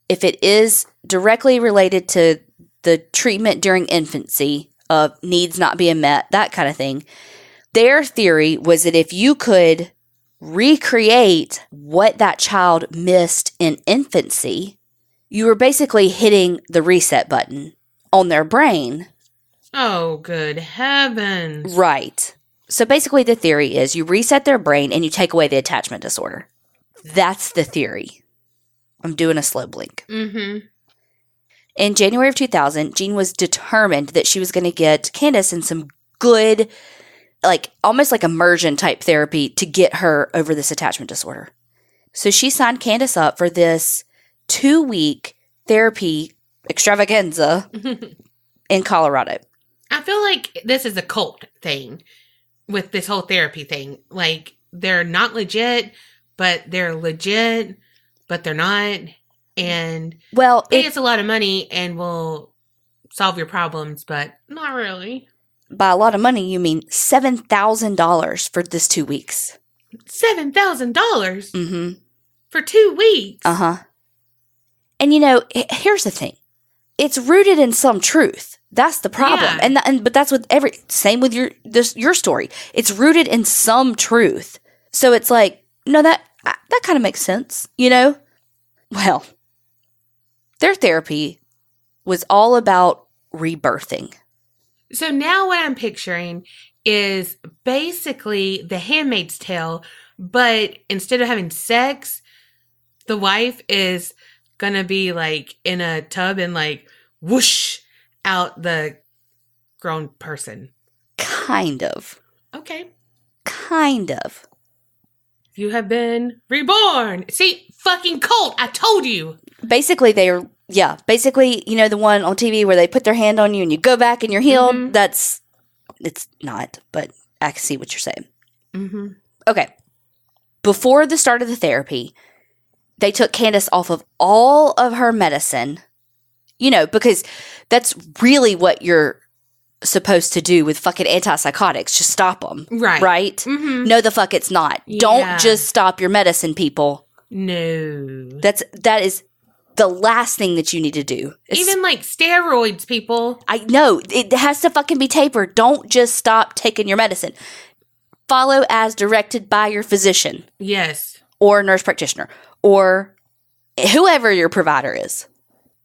if it is directly related to the treatment during infancy of needs not being met, that kind of thing, their theory was that if you could recreate what that child missed in infancy, you were basically hitting the reset button on their brain. Oh, good heavens. Right. So basically the theory is you reset their brain and you take away the attachment disorder. That's the theory. I'm doing a slow blink. In January of 2000, Jean was determined that she was going to get Candace in some good, almost like immersion type therapy to get her over this attachment disorder. So she signed Candace up for this 2-week therapy extravaganza in Colorado. I feel like this is a cult thing with this whole therapy thing. Like, they're not legit, but they're legit, but they're not. And it's a lot of money and will solve your problems, but not really. By a lot of money, you mean $7,000 for this 2 weeks. $7,000? For 2 weeks? And here's the thing. It's rooted in some truth. That's the problem. Yeah. But that's with same with your story. It's rooted in some truth. So it's like, no, that kind of makes sense, Well, their therapy was all about rebirthing. So now what I'm picturing is basically The Handmaid's Tale, but instead of having sex, the wife is going to be in a tub and whoosh out the grown person. Kind of. Okay. Kind of. You have been reborn. See, fucking cult. I told you. Basically, the one on TV where they put their hand on you and you go back and you're healed. It's not, but I can see what you're saying. Okay. Before the start of the therapy, they took Candace off of all of her medicine, because that's really what you're supposed to do with fucking antipsychotics. Just stop them. Right? No, the fuck it's not. Yeah. Don't just stop your medicine, people. No. That is the last thing that you need to do. Even steroids, people. I know. It has to fucking be tapered. Don't just stop taking your medicine. Follow as directed by your physician. Yes. Or nurse practitioner. Or whoever your provider is.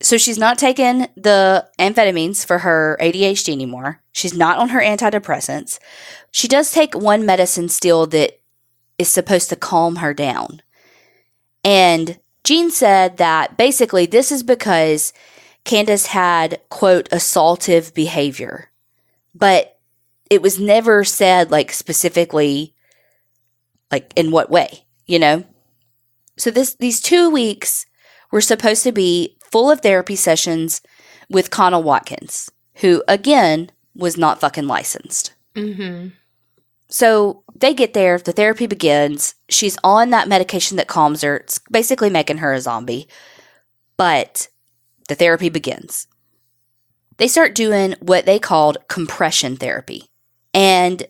So she's not taking the amphetamines for her ADHD anymore. She's not on her antidepressants. She does take one medicine still that is supposed to calm her down. And Jean said that basically this is because Candace had, quote, assaultive behavior. But it was never said, specifically, in what way, So these 2 weeks were supposed to be full of therapy sessions with Connell Watkins, who, again, was not fucking licensed. So they get there. The therapy begins. She's on that medication that calms her. It's basically making her a zombie. But the therapy begins. They start doing what they called compression therapy. And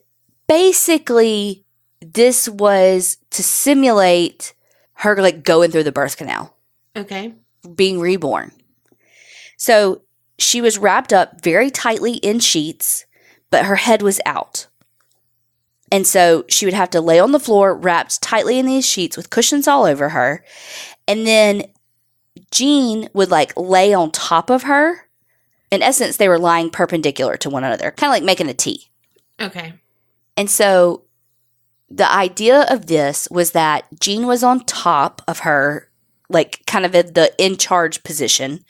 basically, this was to simulate her, going through the birth canal. Okay. Being reborn. So she was wrapped up very tightly in sheets, but her head was out. And so she would have to lay on the floor wrapped tightly in these sheets with cushions all over her. And then Jean would like lay on top of her. In essence, they were lying perpendicular to one another, kind of like making a T. Okay. And so the idea of this was that Jean was on top of her, like kind of in the in charge position.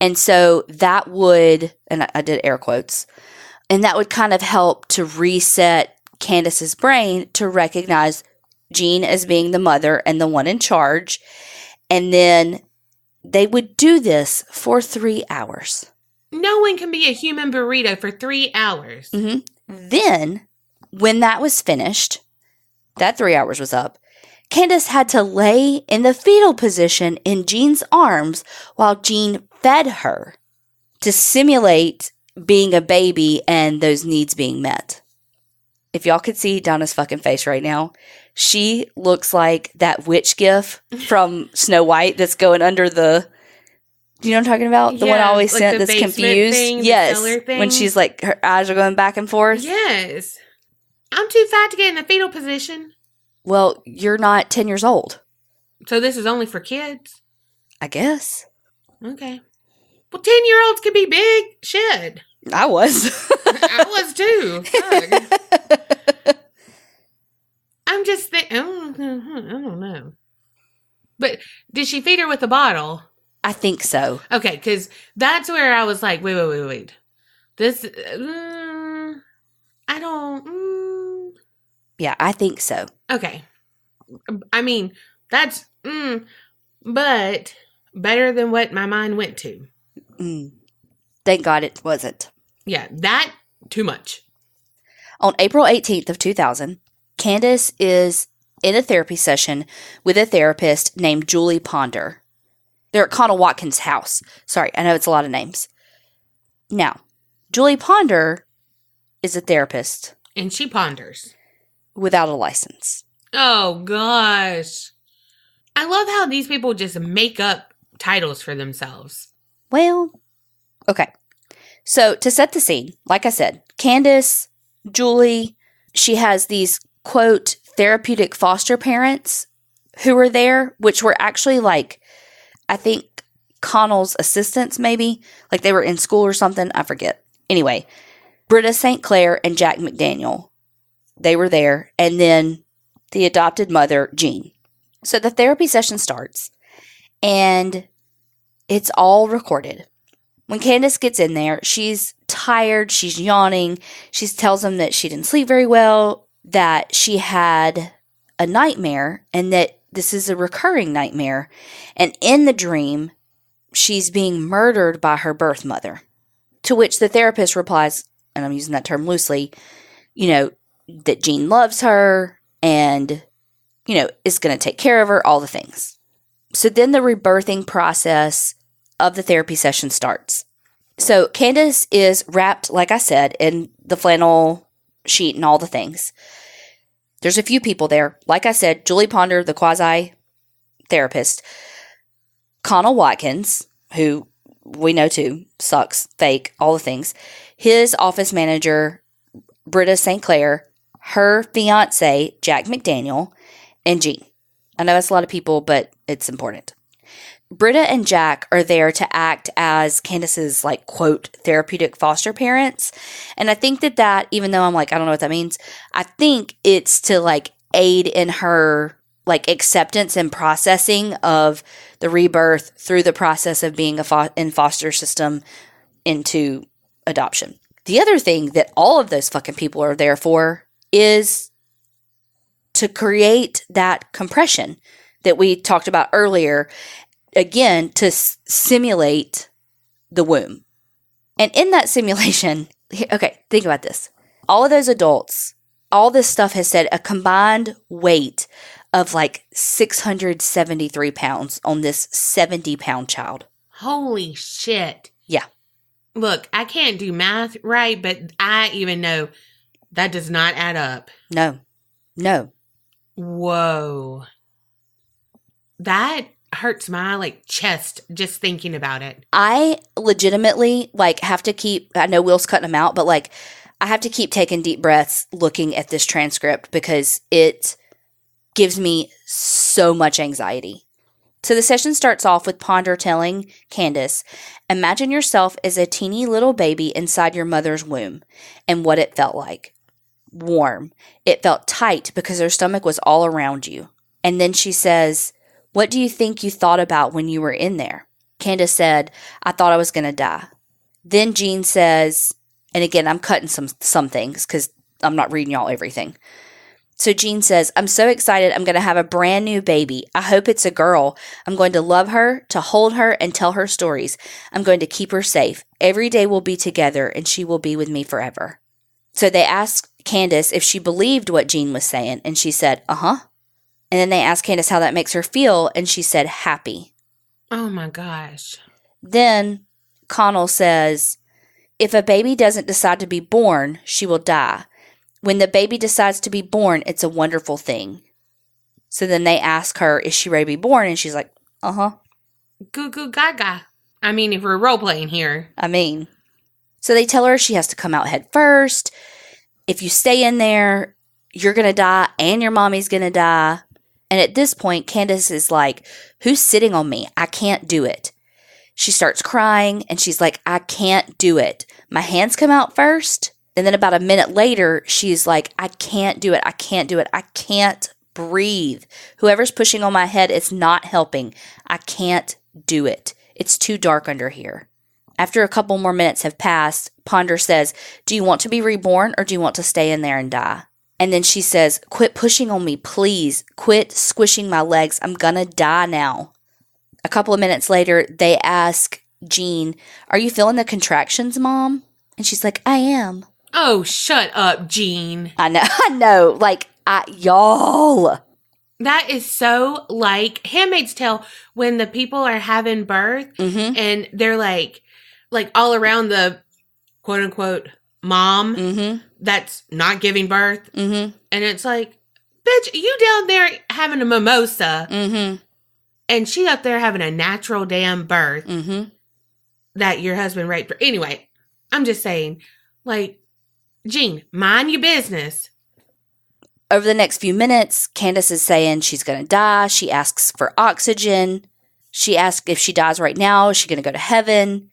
And so that would, and I did air quotes, and that would kind of help to reset Candace's brain to recognize Jean as being the mother and the one in charge. And then they would do this for 3 hours. No one can be a human burrito for 3 hours. Mm-hmm. Then, when that was finished, that 3 hours was up, Candace had to lay in the fetal position in Jean's arms while Jean fed her to simulate being a baby and those needs being met. If y'all could see Donna's fucking face right now, she looks like that witch gif from Snow White that's going under the... Do you know what I'm talking about? The one I always like sent that's confused. Thing, yes. Thing. When she's like, her eyes are going back and forth. Yes. I'm too fat to get in the fetal position. Well, you're not 10 years old. So this is only for kids? I guess. Okay. Well, 10-year-olds can be big. Shit. I was. I was too. Fuck. I'm just thinking, I don't know. But did she feed her with a bottle? I think so. Okay, because that's where I was like, wait. This, I don't, Yeah, I think so. Okay. I mean, that's, but better than what my mind went to. Thank God it wasn't. Yeah, that, too much. On April 18th of 2000, Candace is in a therapy session with a therapist named Julie Ponder. They're at Connell Watkins' house. Sorry, I know it's a lot of names. Now, Julie Ponder is a therapist. And she ponders. Without a license. Oh, gosh. I love how these people just make up titles for themselves. Well, okay. So, to set the scene, like I said, Candace, Julie, she has these, quote, therapeutic foster parents who were there, which were actually like, I think Connell's assistants, maybe. Like they were in school or something. I forget. Anyway, Britta St. Clair and Jack McDaniel, they were there. And then the adopted mother, Jean. So the therapy session starts. And it's all recorded. When Candace gets in there, she's tired. She's yawning. She tells them that she didn't sleep very well, that she had a nightmare, and that this is a recurring nightmare. And in the dream, she's being murdered by her birth mother. To which the therapist replies, and I'm using that term loosely, that Jean loves her and, is going to take care of her, all the things. So then the rebirthing process of the therapy session starts. So Candace is wrapped, like I said, in the flannel sheet and all the things. There's a few people there. Like I said, Julie Ponder, the quasi-therapist. Connell Watkins, who we know too, sucks, fake, all the things. His office manager, Britta St. Clair. Her fiance, Jack McDaniel. And Jean. I know that's a lot of people, but it's important. Britta and Jack are there to act as Candace's, like, quote, therapeutic foster parents. And I think that, even though I'm like, I don't know what that means, I think it's to, like, aid in her, like, acceptance and processing of the rebirth through the process of being in foster system into adoption. The other thing that all of those fucking people are there for is to create that compression that we talked about earlier, again, to simulate the womb. And in that simulation, okay, think about this. All of those adults, all this stuff has said a combined weight of like 673 pounds on this 70-pound child. Holy shit. Yeah. Look, I can't do math right, but I even know that does not add up. No. Whoa. That hurts my, like, chest just thinking about it. I legitimately, like, have to keep, I know Will's cutting them out, but, like, I have to keep taking deep breaths looking at this transcript because it gives me so much anxiety. So the session starts off with Ponder telling Candace, imagine yourself as a teeny little baby inside your mother's womb and what it felt like. Warm. It felt tight because her stomach was all around you. And then she says, what do you think you thought about when you were in there? Candace said, I thought I was going to die. Then Jean says, and again, I'm cutting some things because I'm not reading y'all everything. So Jean says, I'm so excited. I'm going to have a brand new baby. I hope it's a girl. I'm going to love her, to hold her, and tell her stories. I'm going to keep her safe. Every day we'll be together, and she will be with me forever. So they asked Candace if she believed what Jean was saying, and she said, uh-huh. And then they asked Candace how that makes her feel, and she said, happy. Oh, my gosh. Then Connell says, if a baby doesn't decide to be born, she will die. When the baby decides to be born, it's a wonderful thing. So then they ask her, is she ready to be born? And she's like, uh-huh. Goo goo gaga. I mean, if we're role-playing here. So they tell her she has to come out head first. If you stay in there, you're going to die and your mommy's going to die. And at this point, Candace is like, who's sitting on me? I can't do it. She starts crying and she's like, I can't do it. My hands come out first. And then about a minute later, she's like, I can't do it. I can't do it. I can't breathe. Whoever's pushing on my head, it's not helping. I can't do it. It's too dark under here. After a couple more minutes have passed, Ponder says, do you want to be reborn or do you want to stay in there and die? And then she says, quit pushing on me, please. Quit squishing my legs. I'm gonna die now. A couple of minutes later, they ask Jean, are you feeling the contractions, Mom? And she's like, I am. Oh, shut up, Jean. I know. Like, y'all. That is so like Handmaid's Tale when the people are having birth and they're like all around the quote unquote mom that's not giving birth. And it's like, bitch, you down there having a mimosa and she up there having a natural damn birth that your husband raped her. Anyway, I'm just saying, like, Jean, mind your business. Over the next few minutes, Candace is saying she's going to die. She asks for oxygen. She asks if she dies right now, is she going to go to heaven?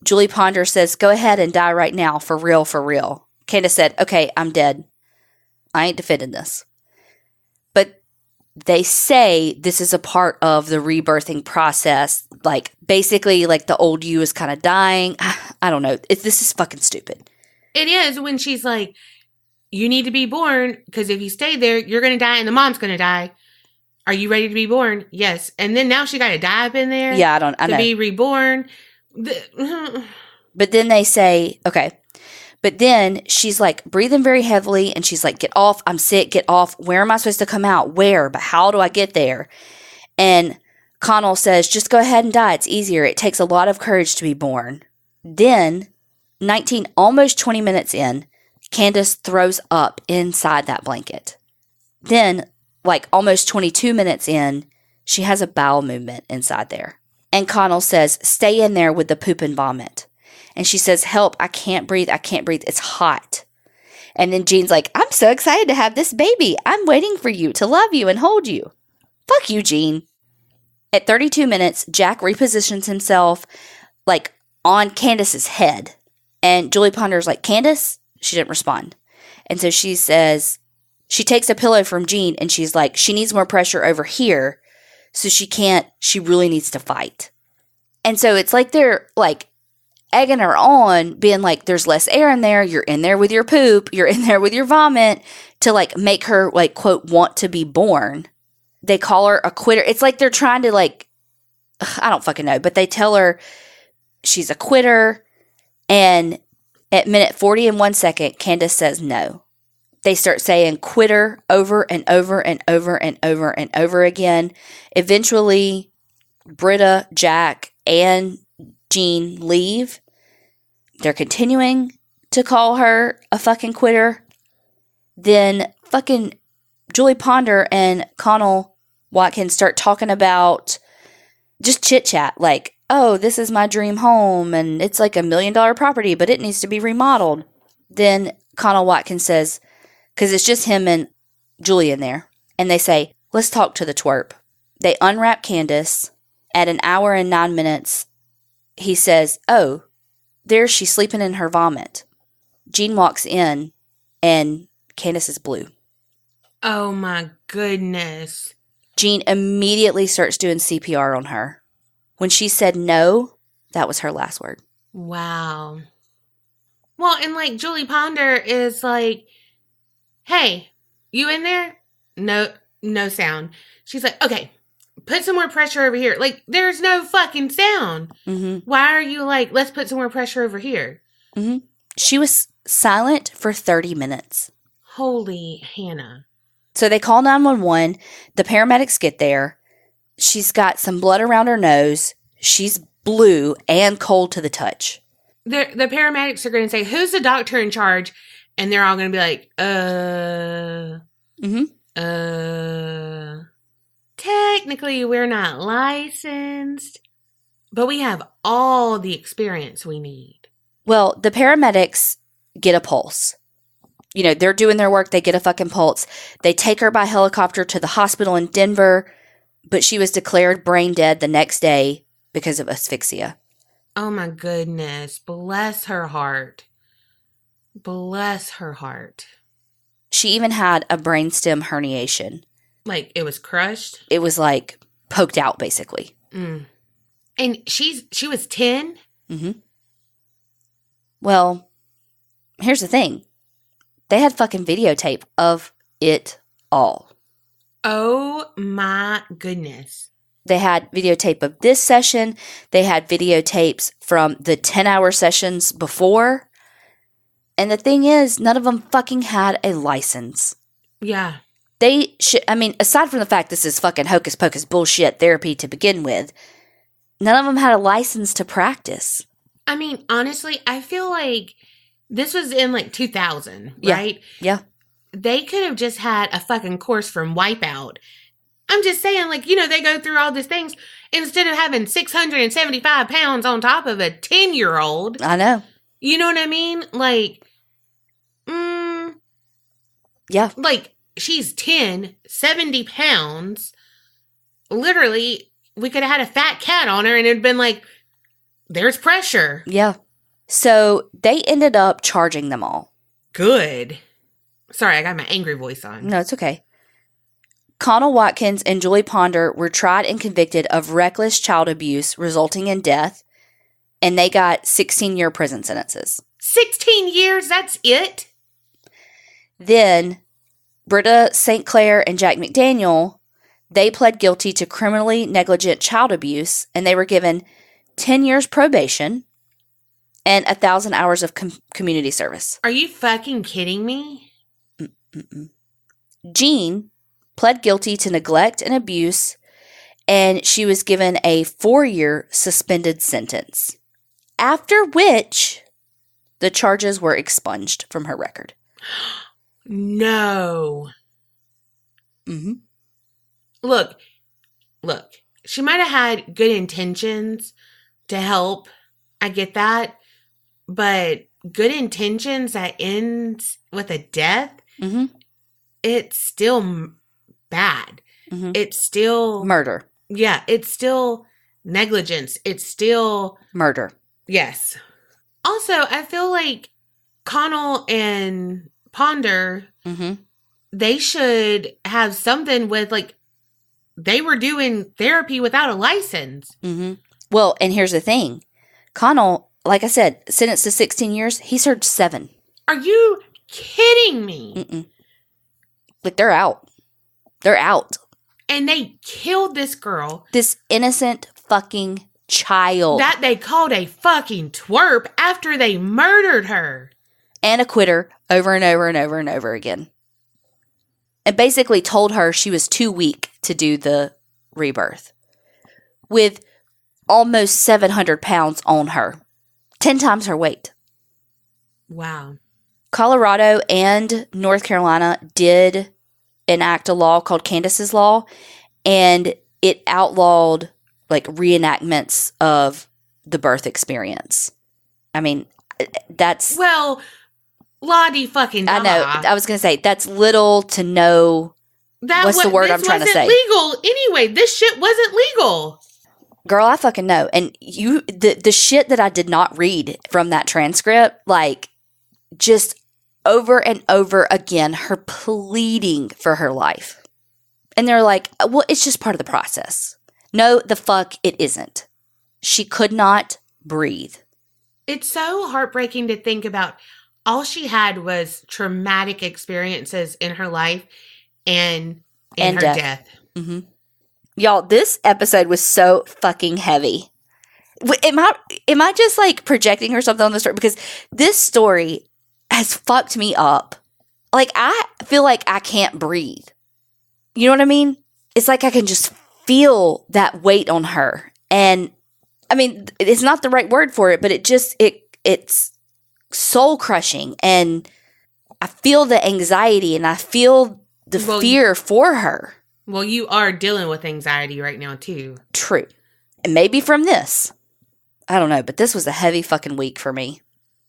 Julie Ponder says, go ahead and die right now, for real, for real. Candace said, okay, I'm dead. I ain't defending this. But they say this is a part of the rebirthing process. Like, basically, like, the old you is kind of dying. I don't know. This is fucking stupid. It is when she's like, you need to be born because if you stay there, you're going to die and the mom's going to die. Are you ready to be born? Yes. And then now she got to die up in there. Yeah, I know. To be reborn. But then they say, okay. But then she's like breathing very heavily and she's like, get off. I'm sick. Get off. Where am I supposed to come out? Where? But how do I get there? And Connell says, just go ahead and die. It's easier. It takes a lot of courage to be born. Then, almost 20 minutes in, Candace throws up inside that blanket. Then, like almost 22 minutes in, she has a bowel movement inside there. And Connell says, stay in there with the poop and vomit. And she says, help, I can't breathe. It's hot. And then Jean's like, I'm so excited to have this baby. I'm waiting for you to love you and hold you. Fuck you, Jean. At 32 minutes, Jack repositions himself like on Candace's head. And Julie Ponder's like, Candace? She didn't respond. And so she says, she takes a pillow from Jean and she's like, she needs more pressure over here. So she really needs to fight. And so it's like they're like egging her on, being like, there's less air in there. You're in there with your poop. You're in there with your vomit to like make her like, quote, want to be born. They call her a quitter. It's like they're trying to like, I don't fucking know, but they tell her she's a quitter. And at minute 40 and 1 second, Candace says no. They start saying quitter over and over and over and over and over again. Eventually, Britta, Jack, and Jean leave. They're continuing to call her a fucking quitter. Then fucking Julie Ponder and Connell Watkins start talking about just chit-chat, like, oh, this is my dream home, and it's like $1 million property, but it needs to be remodeled. Then Connell Watkins says, because it's just him and Julie in there, and they say, let's talk to the twerp. They unwrap Candace. At 1 hour and 9 minutes, he says, oh, there she's sleeping in her vomit. Jean walks in, and Candace is blue. Oh my goodness. Jean immediately starts doing CPR on her. When she said no, that was her last word. Wow. Well, and like Julie Ponder is like, hey, you in there? No sound. She's like, okay, put some more pressure over here. Like, there's no fucking sound. Mm-hmm. Why are you like, let's put some more pressure over here? Mm-hmm. She was silent for 30 minutes. Holy Hannah. So they call 911. The paramedics get there. She's got some blood around her nose. She's blue and cold to the touch. The paramedics are going to say, who's the doctor in charge? And they're all going to be like, technically we're not licensed, but we have all the experience we need. Well, the paramedics get a pulse. You know, they're doing their work. They get a fucking pulse. They take her by helicopter to the hospital in Denver, but she was declared brain dead the next day because of asphyxia. Oh my goodness. Bless her heart. Bless her heart. She even had a brainstem herniation. Like, it was crushed? It was like poked out, basically. Mm. And she was 10? Mm-hmm. Well, here's the thing. They had fucking videotape of it all. Oh my goodness. They had videotape of this session. They had videotapes from the 10-hour sessions before. And the thing is, none of them fucking had a license. Yeah. They should, I mean, aside from the fact this is fucking hocus pocus bullshit therapy to begin with, none of them had a license to practice. I mean, honestly, I feel like this was in like 2000, Yeah. right? Yeah. They could have just had a fucking course from Wipeout. I'm just saying, like, you know, they go through all these things instead of having 675 pounds on top of a 10-year-old. I know. You know what I mean? Like, yeah. Like, she's 10, 70 pounds. Literally, we could have had a fat cat on her and it'd been like, there's pressure. Yeah. So they ended up charging them all. Good. Sorry, I got my angry voice on. No, it's okay. Connell Watkins and Julie Ponder were tried and convicted of reckless child abuse resulting in death, and they got 16-year prison sentences. 16 years? That's it? Then, Britta St. Clair and Jack McDaniel, they pled guilty to criminally negligent child abuse, and they were given 10 years probation and 1,000 hours of community service. Are you fucking kidding me? Jean pled guilty to neglect and abuse, and she was given a 4-year suspended sentence, after which the charges were expunged from her record. No. Mm-hmm. Look, she might have had good intentions to help. I get that. But good intentions that ends with a death, mm-hmm. It's still bad. Mm-hmm. It's still murder. Yeah, it's still negligence. It's still murder. Yes. Also, I feel like Connell and Ponder, mm-hmm. they should have something with, like, they were doing therapy without a license. Mm-hmm. Well, and here's the thing. Connell, like I said, sentenced to 16 years. He served 7. Are you kidding me? Mm-mm. Like, they're out. They're out. And they killed this girl. This innocent fucking child. That they called a fucking twerp after they murdered her. And a quitter over and over and over and over again. And basically told her she was too weak to do the rebirth. With almost 700 pounds on her. 10 times her weight. Wow. Colorado and North Carolina did enact a law called Candace's Law. And it outlawed, like, reenactments of the birth experience. I mean, that's... Well, La-di fucking da. I know. I was going to say, that's little to no. What's the word I'm trying to say? This wasn't legal anyway. This shit wasn't legal. Girl, I fucking know. And the shit that I did not read from that transcript, like, just over and over again, her pleading for her life. And they're like, well, it's just part of the process. No, the fuck it isn't. She could not breathe. It's so heartbreaking to think about. All she had was traumatic experiences in her life and her death. Mm-hmm. Y'all, this episode was so fucking heavy. Am I just like projecting or something on the story? Because this story has fucked me up. Like, I feel like I can't breathe. You know what I mean? It's like I can just feel that weight on her. And I mean, it's not the right word for it, but it's soul crushing. And I feel the anxiety and I feel the fear for her. Well, you are dealing with anxiety right now, too. True. And maybe from this. I don't know, but this was a heavy fucking week for me.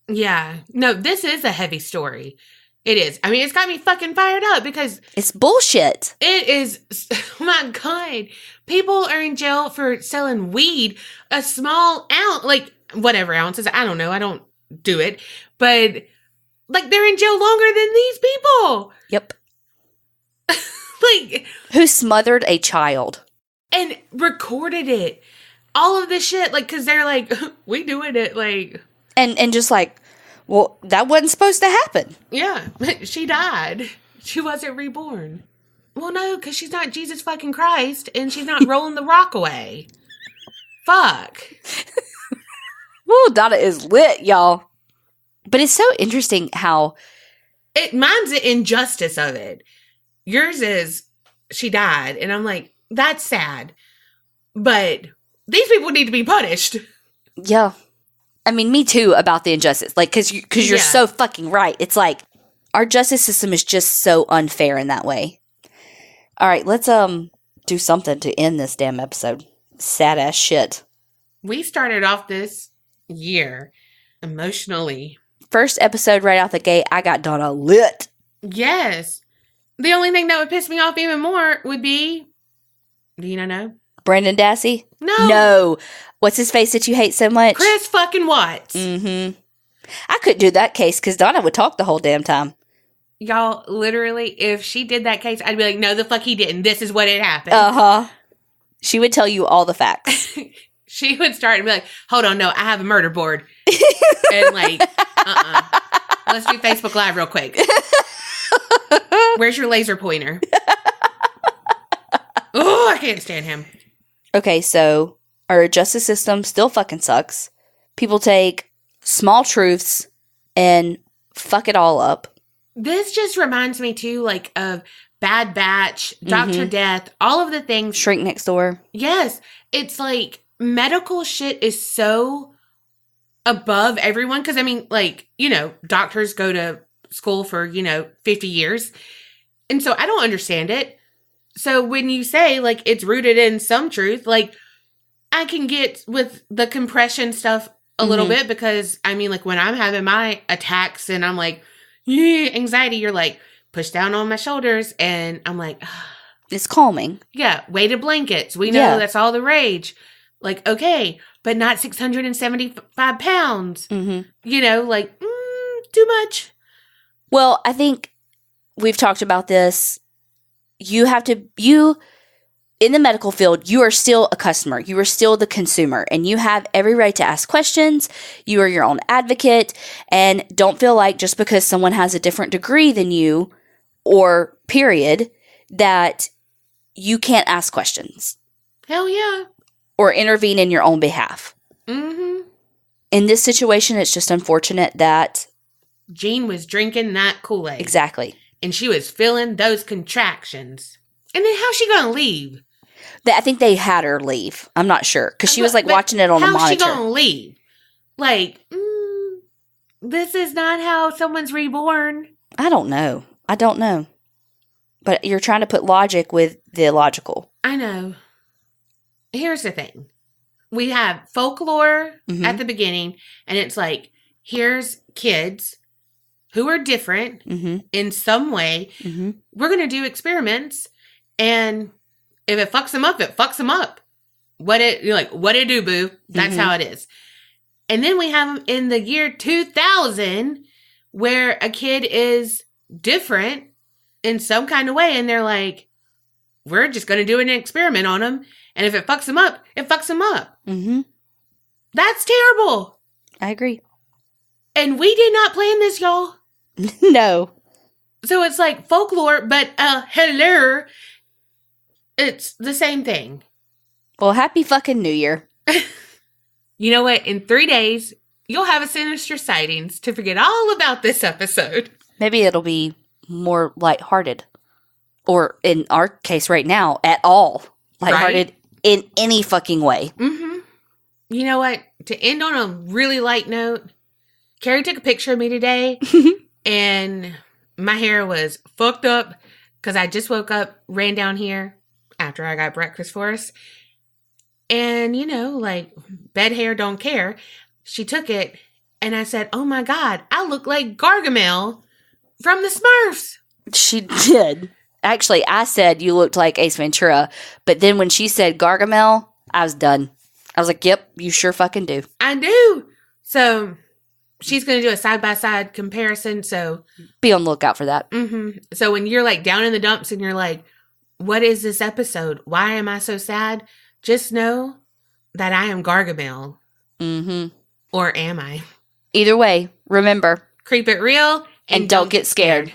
Yeah. No, this is a heavy story. It is. I mean, it's got me fucking fired up because... It's bullshit. It is... Oh, my God. People are in jail for selling weed, a small ounce, like, whatever ounces. I don't know. I don't do it. But, like, they're in jail longer than these people. Yep. Like, who smothered a child and recorded it, all of this shit, like, because they're like, we doing it, like, and just like, well, that wasn't supposed to happen. Yeah, she died. She wasn't reborn. Well, no, because she's not Jesus fucking Christ, and she's not rolling the rock away. Fuck. Woo, Donna is lit, y'all. But it's so interesting how mine's the injustice of it. Yours is she died. And I'm like, that's sad. But these people need to be punished. Yeah. I mean, me too about the injustice. Like, because you're so fucking right. It's like our justice system is just so unfair in that way. All right, let's do something to end this damn episode. Sad ass shit. We started off this year emotionally. First episode right out the gate, I got Donna lit. Yes. The only thing that would piss me off even more would be, do you know? Brandon Dassey? No. What's his face that you hate so much? Chris fucking Watts. Mm-hmm. I couldn't do that case because Donna would talk the whole damn time. Y'all, literally, if she did that case, I'd be like, no, the fuck he didn't. This is what it happened. Uh-huh. She would tell you all the facts. She would start and be like, hold on, no, I have a murder board. And like, let's do Facebook Live real quick. Where's your laser pointer? Oh, I can't stand him. Okay, so our justice system still fucking sucks. People take small truths and fuck it all up. This just reminds me, too, like, of Bad Batch, Dr. Death, all of the things. Shrink Next Door. Yes. It's like medical shit is so above everyone. Because, I mean, like, doctors go to school for, 50 years. And so I don't understand it. So when you say, like, it's rooted in some truth, like, I can get with the compression stuff a little bit because, I mean, like, when I'm having my attacks and I'm like, anxiety, you're like, push down on my shoulders. And I'm like, it's calming. Yeah, weighted blankets. We know that's all the rage. Like, okay, but not 675 pounds. Mm-hmm. Like, too much. Well, I think we've talked about this. In the medical field, you are still a customer. You are still the consumer, and you have every right to ask questions. You are your own advocate, and don't feel like just because someone has a different degree than you, or period, that you can't ask questions. Hell yeah. Or intervene in your own behalf. Mm-hmm. In this situation, it's just unfortunate that Jean was drinking that Kool-Aid. Exactly. And she was feeling those contractions. And then how's she going to leave? I think they had her leave. I'm not sure. Because she was like watching it on a monitor. How's she going to leave? Like, this is not how someone's reborn. I don't know. But you're trying to put logic with the illogical. I know. Here's the thing. We have folklore at the beginning. And it's like, here's kids who are different in some way. We're going to do experiments, and if it fucks them up, it fucks them up. What it do, boo? That's how it is. And then we have them in the year 2000, where a kid is different in some kind of way, and they're like, we're just going to do an experiment on them, and if it fucks them up, it fucks them up. That's terrible. I agree. And we did not plan this, y'all. No. So it's like folklore, but hello, it's the same thing. Well, happy fucking New Year. You know what? In 3 days, you'll have a sinister sightings to forget all about this episode. Maybe it'll be more lighthearted. Or in our case right now, at all. Lighthearted in any fucking way. You know what? To end on a really light note, Kerri took a picture of me today, and my hair was fucked up because I just woke up, ran down here after I got breakfast for us. And, bed hair don't care. She took it, and I said, oh my God, I look like Gargamel from the Smurfs. She did. Actually, I said you looked like Ace Ventura, but then when she said Gargamel, I was done. I was like, yep, you sure fucking do. I do. So she's going to do a side-by-side comparison, so... Be on the lookout for that. So when you're, down in the dumps and you're like, what is this episode? Why am I so sad? Just know that I am Gargamel. Or am I? Either way, remember. Creep it real and don't get scared.